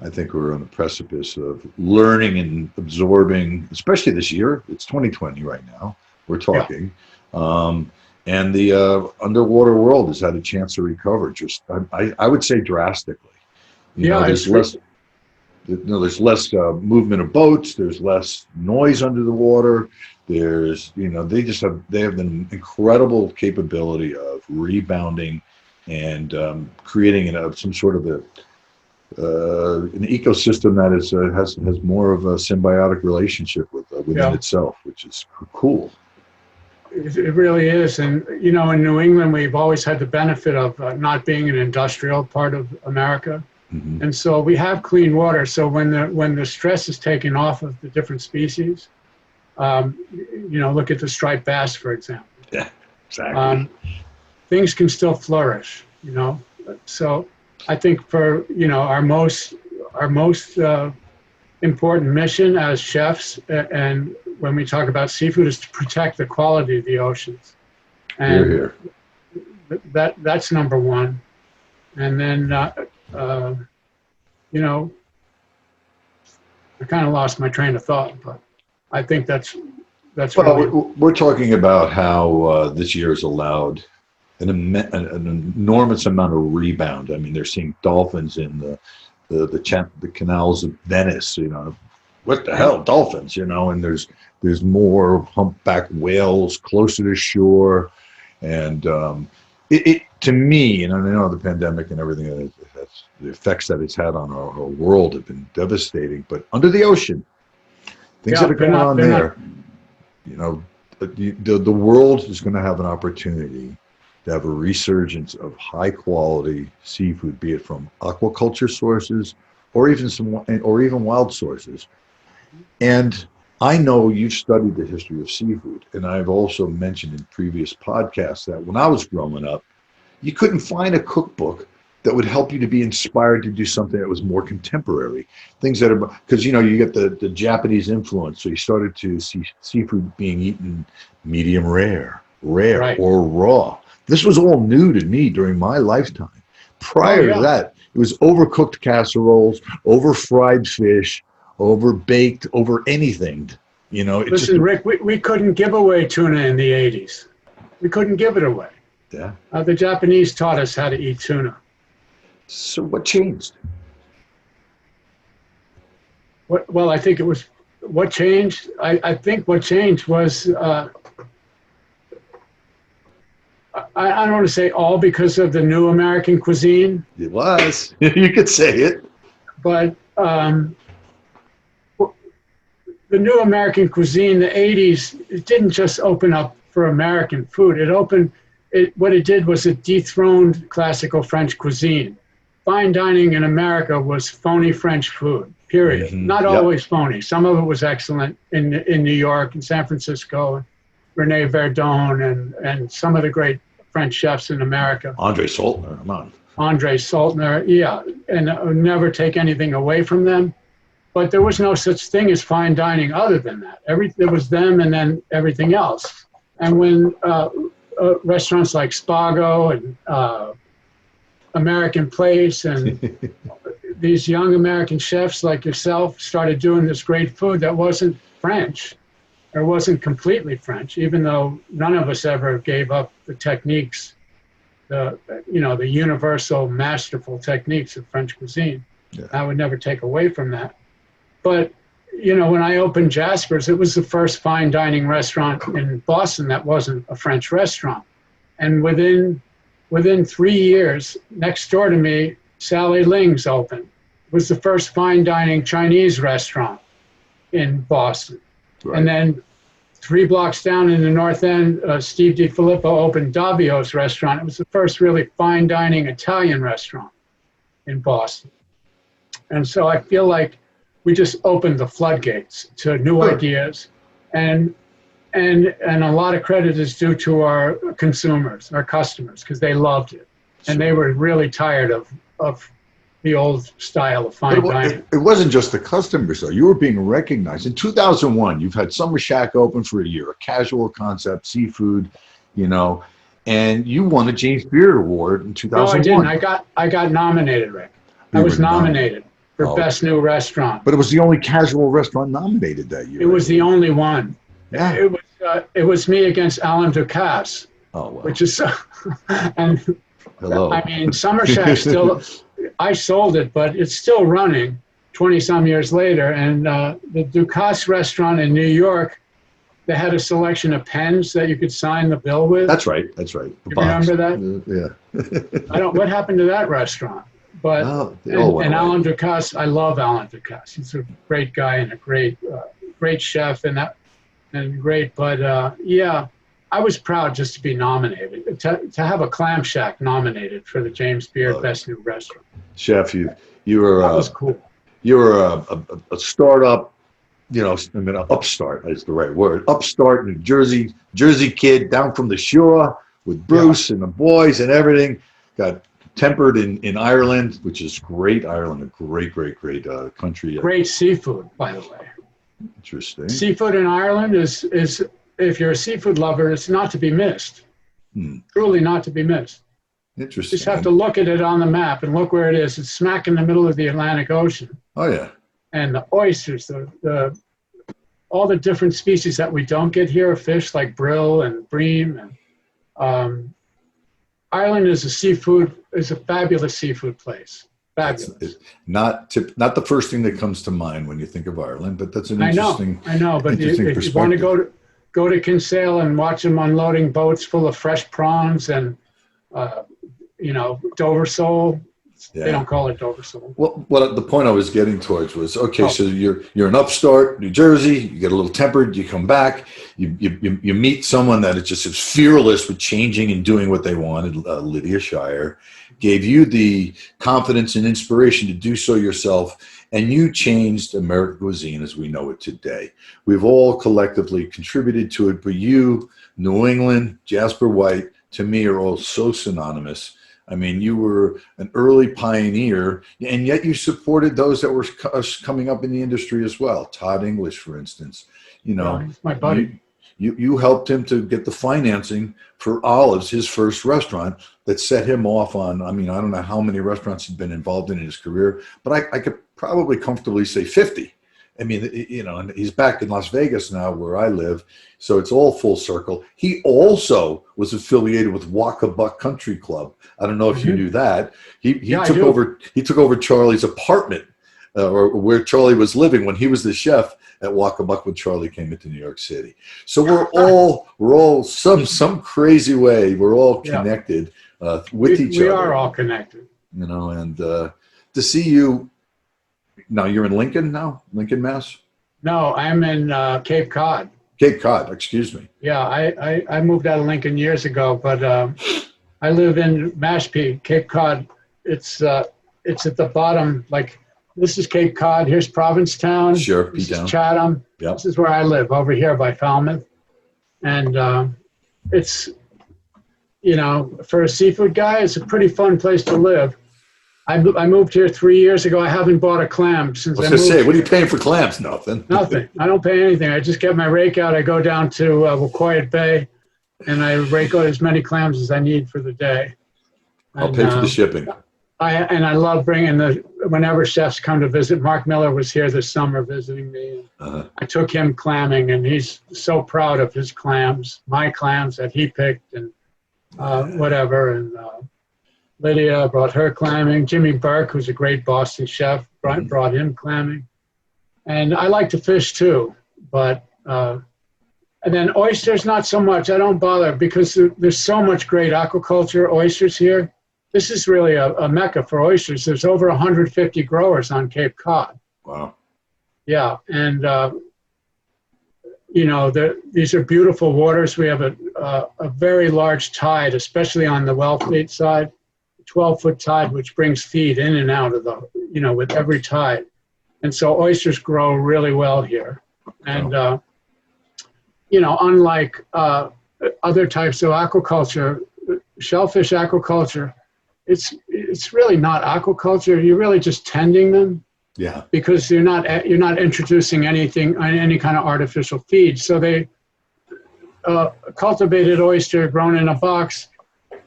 I think we're on the precipice of learning and absorbing, especially this year. It's 2020 right now. We're talking. And the underwater world has had a chance to recover. Just, I would say drastically. There's less. There's less movement of boats. There's less noise under the water. There's, they have an incredible capability of rebounding and creating some sort of an ecosystem that has more of a symbiotic relationship within itself, which is cool. It really is. And, in New England, we've always had the benefit of not being an industrial part of America. Mm-hmm. And so we have clean water. So when the stress is taken off of the different species, look at the striped bass, for example. Yeah, exactly. Things can still flourish, So I think for, our most important mission as chefs, and when we talk about seafood, is to protect the quality of the oceans. And here. That's number one. And then, I kind of lost my train of thought, but I think that's well, we're talking about how this year has allowed an enormous amount of rebound. I mean, they're seeing dolphins in the canals of Venice. What the hell, dolphins? And there's more humpback whales closer to shore, and it to me, and I know the pandemic and everything, the effects that it's had on our world have been devastating. But under the ocean, things that are going on there, the world is going to have an opportunity to have a resurgence of high quality seafood, be it from aquaculture sources or even wild sources. And I know you've studied the history of seafood, and I've also mentioned in previous podcasts that when I was growing up, you couldn't find a cookbook that would help you to be inspired to do something that was more contemporary. Things that are, because you get the Japanese influence, so you started to see seafood being eaten medium rare, Right. or raw. This was all new to me during my lifetime. Prior to that, it was overcooked casseroles, over fried fish, over baked, over anything. Listen, Rick, we couldn't give away tuna in the 80s. We couldn't give it away. Yeah. The Japanese taught us how to eat tuna. So what changed? Well, I think it was what changed. I think what changed was I don't want to say all because of the new American cuisine. It was. You could say it. But the new American cuisine, the 80s, it didn't just open up for American food. What it did was it dethroned classical French cuisine. Fine dining in America was phony French food, period. Mm-hmm. Not always phony. Some of it was excellent in New York and San Francisco, René Verdon and some of the great French chefs in America. Andre Saltner, come on. Andre Saltner, yeah. And I would never take anything away from them. But there was no such thing as fine dining other than that. It was them and then everything else. And when restaurants like Spago and American Place and these young American chefs like yourself started doing this great food that wasn't French, or wasn't completely French, even though none of us ever gave up the techniques, the universal masterful techniques of French cuisine. Yeah. I would never take away from that. But, when I opened Jasper's, it was the first fine dining restaurant in Boston that wasn't a French restaurant. And within 3 years, next door to me, Sally Ling's opened. It was the first fine dining Chinese restaurant in Boston. Right. And then 3 blocks down in the North End, Steve DiFilippo opened Davio's restaurant. It was the first really fine dining Italian restaurant in Boston. And so I feel like we just opened the floodgates to new ideas, and a lot of credit is due to our consumers, our customers, because they loved it, and they were really tired of the old style of fine dining. It wasn't just the customers, though. You were being recognized. In 2001, you've had Summer Shack open for a year, a casual concept, seafood, you know, and you won a James Beard Award in 2001. No, I didn't. I got nominated, Rick. I was nominated for Best New Restaurant. But it was the only casual restaurant nominated that year. It was the only one. Yeah. It was me against Alain Ducasse. Oh, wow. Which is, and hello. I mean, Summer Shack still, I sold it, but it's still running 20 some years later. And the Ducasse restaurant in New York, they had a selection of pens that you could sign the bill with. That's right. That's right. You remember that? Yeah. What happened to that restaurant? But, and Alain Ducasse, I love Alain Ducasse. He's a great guy and a great chef and great, but yeah. I was proud just to be nominated, to have a Clam Shack nominated for the James Beard Best New Restaurant. Chef, you were that was cool. You were a startup, you know, I mean, upstart is the right word. Upstart New Jersey kid down from the shore with Bruce and the boys and everything. Got tempered in Ireland, which is great. Ireland, a great country. Great seafood, by the way. Interesting. Seafood in Ireland is if you're a seafood lover, it's not to be missed. Truly not to be missed. Interesting. You just have to look at it on the map and look where it is. It's smack in the middle of the Atlantic Ocean. Oh, yeah. And the oysters, all the different species that we don't get here, fish like brill and bream. And Ireland is a fabulous seafood place. Fabulous. Not the first thing that comes to mind when you think of Ireland, but that's an interesting. I know, but if you want to go to Kinsale and watch them unloading boats full of fresh prawns and Dover sole. Yeah. They don't call it Dover sole. Well, the point I was getting towards was, so you're an upstart, New Jersey, you get a little tempered, you come back, you meet someone that is fearless with changing and doing what they wanted. Lydia Shire gave you the confidence and inspiration to do so yourself, and you changed American cuisine as we know it today. We've all collectively contributed to it, but you, New England, Jasper White, to me are all so synonymous. I mean, you were an early pioneer, and yet you supported those that were coming up in the industry as well. Todd English, for instance, he's my buddy. You helped him to get the financing for Olive's, his first restaurant, that set him off on, I mean, I don't know how many restaurants he'd been involved in his career, but I could probably comfortably say 50. I mean, and he's back in Las Vegas now where I live, so it's all full circle. He also was affiliated with Wacabuck Country Club. I don't know if you knew that. He took over Charlie's apartment, or where Charlie was living when he was the chef at Wacabuck when Charlie came into New York City. So we're all some crazy way, we're all connected with each other. We are all connected. And to see you. Now you're in Lincoln now? Lincoln, Mass? No, I'm in Cape Cod. Cape Cod, excuse me. Yeah, I moved out of Lincoln years ago, but I live in Mashpee, Cape Cod. It's at the bottom, like this is Cape Cod, here's Provincetown. Sure, this is Chatham. Yep. This is where I live, over here by Falmouth. And it's, for a seafood guy, it's a pretty fun place to live. I moved here 3 years ago. I haven't bought a clam since I moved. I was going to say, what are you paying for clams? Nothing. Nothing. I don't pay anything. I just get my rake out. I go down to Wacoit Bay, and I rake out as many clams as I need for the day. I'll pay for the shipping. I love bringing whenever chefs come to visit. Mark Miller was here this summer visiting me. I took him clamming, and he's so proud of his clams, my clams that he picked, and whatever. And Lydia brought her clamming. Jimmy Burke, who's a great Boston chef, brought him clamming. And I like to fish too, but and then oysters, not so much. I don't bother because there's so much great aquaculture oysters here. This is really a mecca for oysters. There's over 150 growers on Cape Cod. Wow. Yeah, and these are beautiful waters. We have a very large tide, especially on the Wellfleet side. 12-foot tide, which brings feed in and out of with every tide. And so oysters grow really well here. And, unlike other types of aquaculture, shellfish aquaculture, it's really not aquaculture. You're really just tending them. Yeah. Because you're not introducing anything, any kind of artificial feed. So they cultivated oyster grown in a box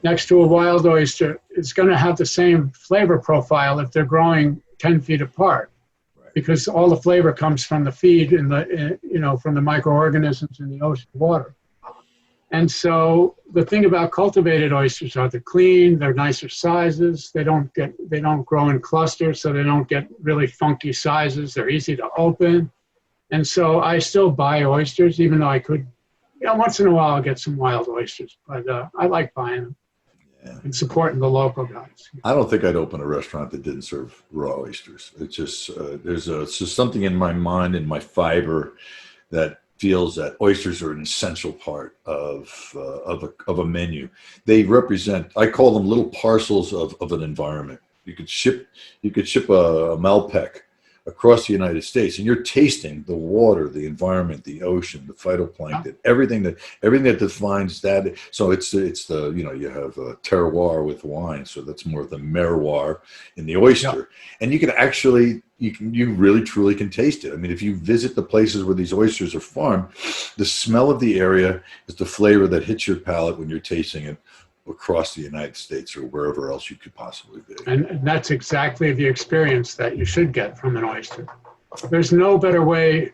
next to a wild oyster is going to have the same flavor profile if they're growing 10 feet apart, because all the flavor comes from the feed and from the microorganisms in the ocean water. And so the thing about cultivated oysters are they're clean, they're nicer sizes, they don't grow in clusters, so they don't get really funky sizes, they're easy to open. And so I still buy oysters, even though I could, once in a while I'll get some wild oysters, but I like buying them and supporting the local guys. I don't think I'd open a restaurant that didn't serve raw oysters. It's just, it's just something in my mind, in my fiber, that feels that oysters are an essential part of a menu. They represent, I call them little parcels of an environment. You could ship a Malpec across the United States, and you're tasting the water, the environment, the ocean, the phytoplankton, everything that defines that. So it's the you have a terroir with wine, so that's more of the merroir in the oyster, and you can actually you really truly can taste it. I mean, if you visit the places where these oysters are farmed, the smell of the area is the flavor that hits your palate when you're tasting it across the United States or wherever else you could possibly be. And that's exactly the experience that you should get from an oyster. There's no better way.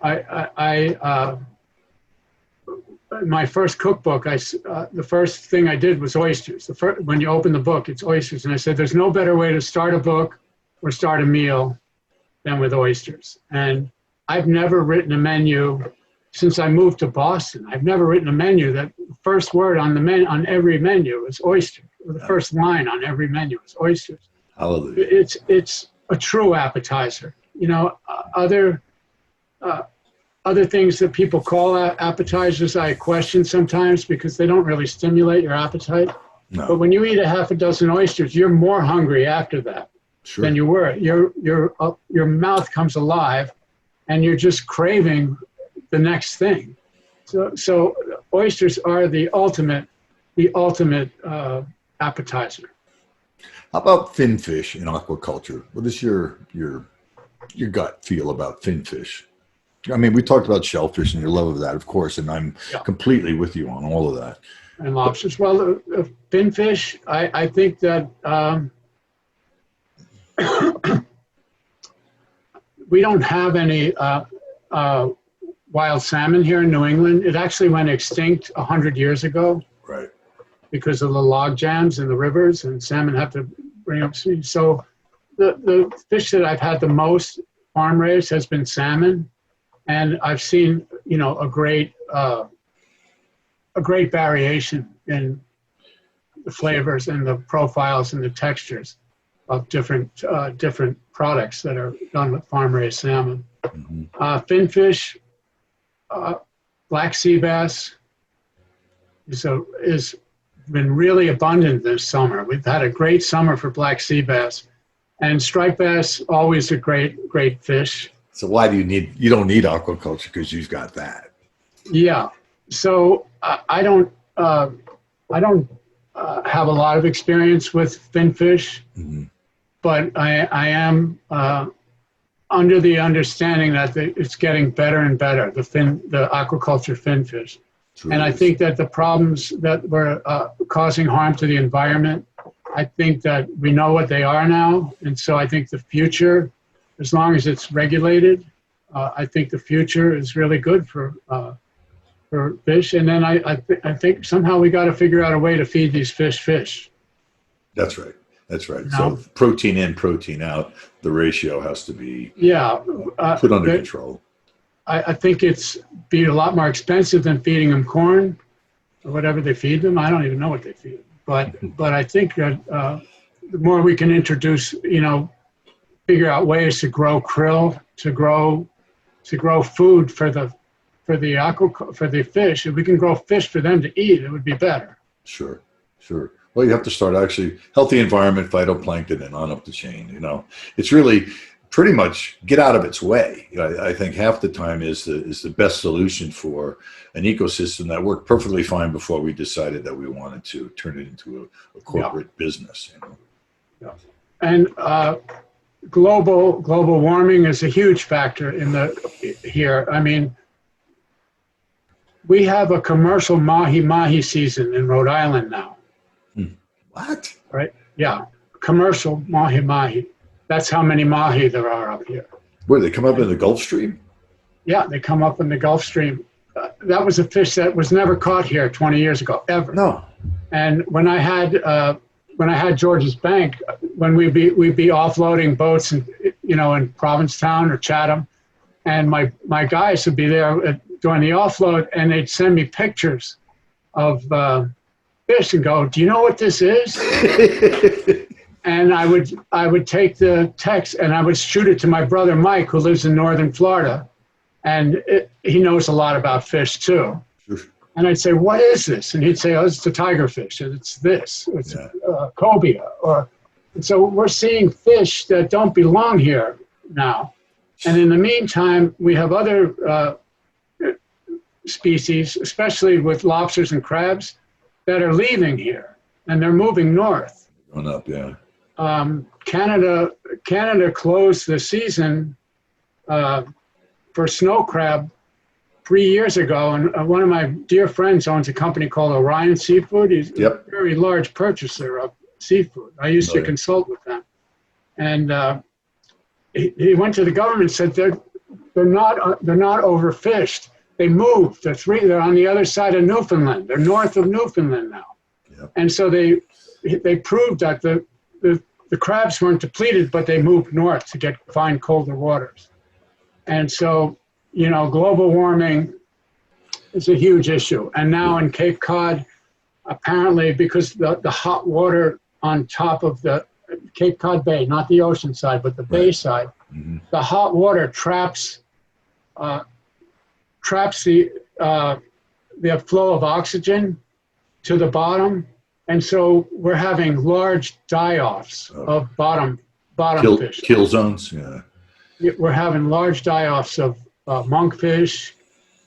My first cookbook, the first thing I did was oysters. When you open the book, it's oysters. And I said, there's no better way to start a book or start a meal than with oysters. And I've never written a menu since I moved to Boston. I've never written a menu that the first word on on every menu is oyster, or the first line on every menu is oysters. Hallelujah. It's a true appetizer. Other things that people call appetizers, I question sometimes because they don't really stimulate your appetite. No. But when you eat a half a dozen oysters, you're more hungry after that than you were. Your mouth comes alive, and you're just craving the next thing. So oysters are the ultimate appetizer. How about finfish in aquaculture? What is your gut feel about finfish? I mean, we talked about shellfish and your love of that, of course, and I'm completely with you on all of that. And lobsters. Well, finfish, I think that we don't have any wild salmon here in New England. It actually went extinct 100 years ago. Right. Because of the log jams in the rivers, and salmon have to bring up seed. So the fish that I've had the most farm raised has been salmon, and I've seen a great variation in the flavors and the profiles and the textures of different products that are done with farm raised salmon. Mm-hmm. Finfish. Black sea bass is been really abundant this summer. We've had a great summer for black sea bass, and striped bass always a great fish. So why do you don't need aquaculture, because you've got that? Yeah. So I don't have a lot of experience with finfish, mm-hmm. but I am under the understanding that it's getting better and better, the aquaculture finfish. True. And I think that the problems that were causing harm to the environment, I think that we know what they are now. And so I think the future, as long as it's regulated, I think the future is really good for fish. And then I think somehow we got to figure out a way to feed these fish. That's right. That's right. No. So protein in, protein out, the ratio has to be put under control. I think it's be a lot more expensive than feeding them corn or whatever they feed them. I don't even know what they feed them. But I think that the more we can introduce, figure out ways to grow krill, to grow food for the fish. If we can grow fish for them to eat, it would be better. Sure. Well, you have to start actually healthy environment, phytoplankton, and on up the chain. It's really pretty much get out of its way. I think half the time is the best solution for an ecosystem that worked perfectly fine before we decided that we wanted to turn it into a corporate business. Yeah. and global warming is a huge factor in here. I mean, we have a commercial mahi-mahi season in Rhode Island now. What? Right? Yeah, commercial mahi-mahi. That's how many mahi there are up here. Where, they come up in the Gulf Stream? Yeah, they come up in the Gulf Stream. That was a fish that was never caught here 20 years ago, ever. No. And when I had George's Bank, when we'd be offloading boats in Provincetown or Chatham, and my guys would be there doing the offload, and they'd send me pictures of fish and go, "Do you know what this is?" And I would take the text and I would shoot it to my brother Mike, who lives in northern Florida, and he knows a lot about fish too. And I'd say, "What is this?" And he'd say, "Oh, it's a tigerfish. It's this. It's cobia." And so we're seeing fish that don't belong here now. And in the meantime, we have other species, especially with lobsters and crabs, that are leaving here, and they're moving north. Going up, yeah. Canada closed the season for snow crab 3 years ago, and one of my dear friends owns a company called Orion Seafood. He's a very large purchaser of seafood. I used to consult with them, and he went to the government and said they're not overfished. They moved. They're on the other side of Newfoundland. They're north of Newfoundland now, and so they proved that the crabs weren't depleted, but they moved north to find colder waters. And so, global warming is a huge issue. And now in Cape Cod, apparently, because the hot water on top of the Cape Cod Bay, not the ocean side, but the bay side, the hot water traps the flow of oxygen to the bottom. And so we're having large die-offs of bottom fish. Kill zones, yeah. We're having large die-offs of monkfish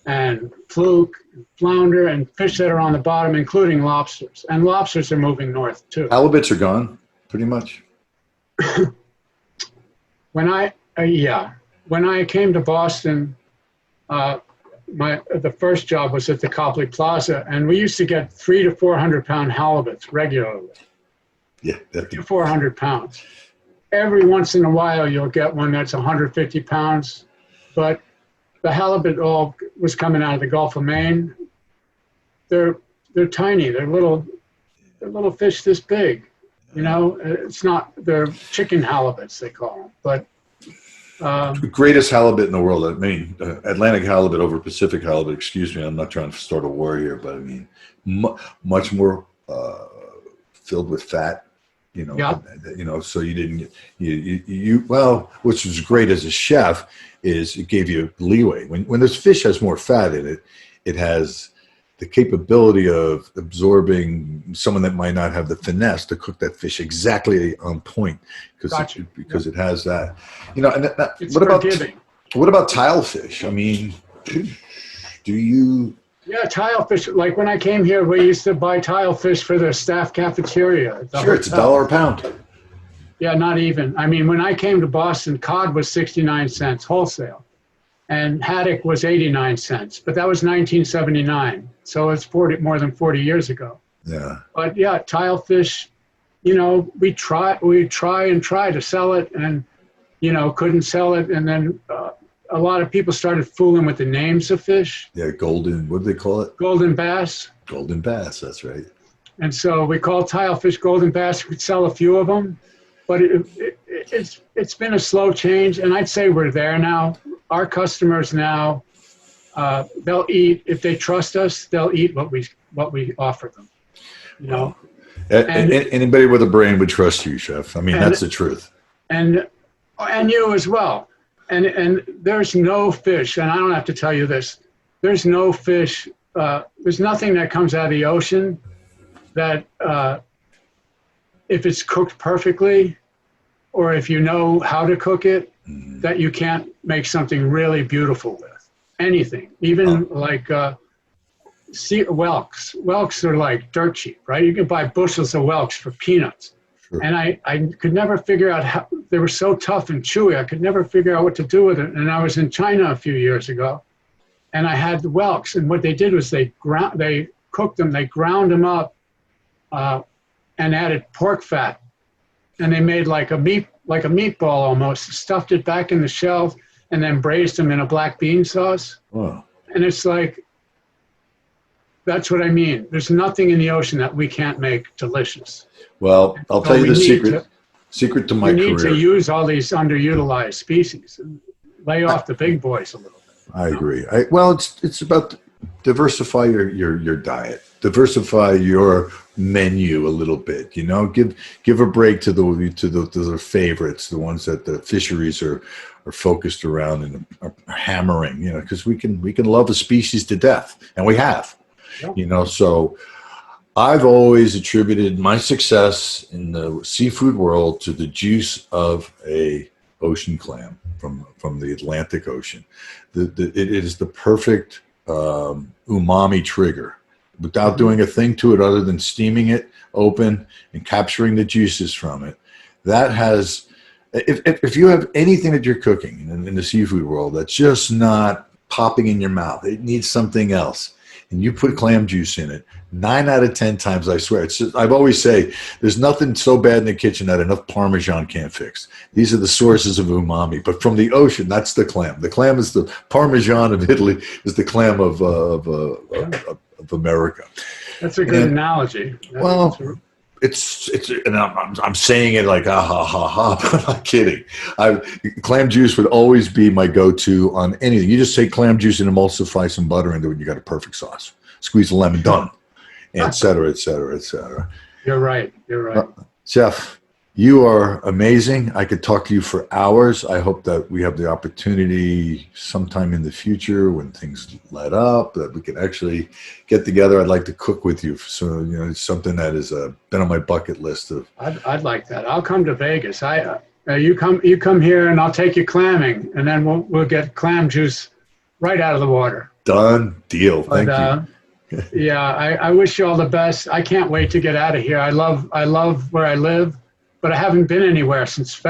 and fluke, and flounder, and fish that are on the bottom, including lobsters. And lobsters are moving north too. Halibuts are gone, pretty much. When I came to Boston, the first job was at the Copley Plaza, and we used to get 300 to 400 pound halibuts regularly. Yeah, 300 to 400 pounds. Every once in a while, you'll get one that's 150 pounds, but the halibut all was coming out of the Gulf of Maine. They're tiny. They're little fish this big. It's not. They're chicken halibuts, they call them, but. The greatest halibut in the world. I mean, Atlantic halibut over Pacific halibut. Excuse me, I'm not trying to start a war here, but I mean, much more filled with fat. So you didn't which was great as a chef is it gave you leeway. When this fish has more fat in it, it has the capability of absorbing someone that might not have the finesse to cook that fish exactly on point because it has that. What about tilefish? I mean, do you? Yeah, tilefish. Like when I came here, we used to buy tilefish for the staff cafeteria. Sure, it's $1 a pound. Yeah, not even. I mean, when I came to Boston, cod was 69 cents wholesale, and haddock was 89 cents. But that was 1979, so it's more than 40 years ago. Yeah. But yeah, tilefish. We try to sell it, and couldn't sell it, and then. A lot of people started fooling with the names of fish. Yeah, golden, what do they call it? Golden bass. Golden bass, that's right. And so we call tilefish golden bass. We could sell a few of them, but it's been a slow change, and I'd say we're there now. Our customers now, they'll eat, if they trust us, they'll eat what we offer them. And anybody with a brain would trust you, Chef. I mean, that's the truth. And you as well. And there's no fish, and I don't have to tell you this, there's no fish, there's nothing that comes out of the ocean that if it's cooked perfectly, or if you know how to cook it, that you can't make something really beautiful with. Anything, even like whelks. Whelks are like dirt cheap, right? You can buy bushels of whelks for peanuts. And I could never figure out how they were so tough and chewy. I could never figure out what to do with it. And I was in China a few years ago, and I had the whelks. And what they did was they cooked them, they ground them up, and added pork fat, and they made like a meatball almost. Stuffed it back in the shell, and then braised them in a black bean sauce. Wow. And it's like, that's what I mean. There's nothing in the ocean that we can't make delicious. Well, I'll tell you the secret to my career. We need to use all these underutilized species and lay off the big boys a little bit. I agree. Well, it's about diversify your diet, diversify your menu a little bit. You know, give a break to the favorites, the ones that the fisheries are focused around and are hammering. You know, because we can love a species to death, and we have. Yep. You know, so I've always attributed my success in the seafood world to the juice of a ocean clam from the Atlantic Ocean. It is the perfect umami trigger without doing a thing to it other than steaming it open and capturing the juices from it. That has, if you have anything that you're cooking in the seafood world that's just not popping in your mouth, it needs something else. And you put clam juice in it, 9 out of 10 times, I swear. It's just, I've always say, there's nothing so bad in the kitchen that enough Parmesan can't fix. These are the sources of umami. But from the ocean, that's the clam. The clam is the Parmesan of Italy, is the clam of America. That's a good analogy. It's and I'm saying it like, ha, but I'm not kidding. Clam juice would always be my go-to on anything. You just take clam juice and emulsify some butter into it, and you got a perfect sauce. Squeeze a lemon, done, et cetera, et cetera, et cetera. You're right. Chef, you are amazing. I could talk to you for hours. I hope that we have the opportunity sometime in the future when things let up that we can actually get together. I'd like to cook with you. So, you know, it's something that has been on my bucket list. I'd like that. I'll come to Vegas. You come here and I'll take you clamming, and then we'll get clam juice right out of the water. Done deal. Thank you. Yeah, I wish you all the best. I can't wait to get out of here. I love where I live, but I haven't been anywhere since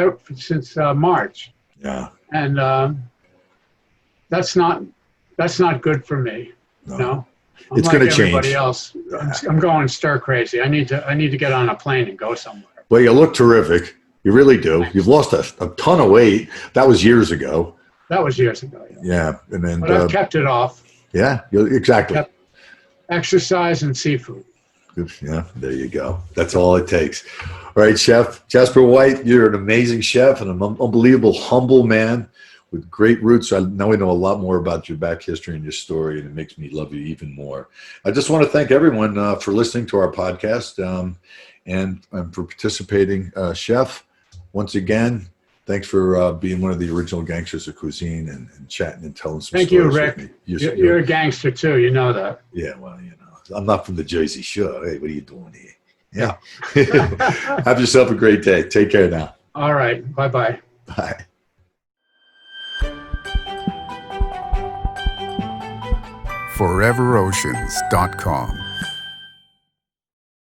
March. Yeah. And that's not good for me. No. You know? It's going to change. Everybody else, I'm going stir crazy. I need to get on a plane and go somewhere. Well, you look terrific. You really do. Thanks. You've lost a ton of weight. That was years ago. That was years ago. Yeah. And then, but I've kept it off. Yeah, exactly. Exercise and seafood. Yeah, there you go. That's all it takes. All right, Chef Jasper White, you're an amazing chef and an unbelievable, humble man with great roots. I know a lot more about your back history and your story, and it makes me love you even more. I just want to thank everyone for listening to our podcast and for participating. Chef, once again, thanks for being one of the original gangsters of cuisine and chatting and telling some stories. Thank you, Rick. You're a gangster too. You know that. Yeah, well, you know, I'm not from the Jersey Shore. Hey, what are you doing here? Yeah. Have yourself a great day. Take care now. All right. Bye-bye. Bye. foreveroceans.com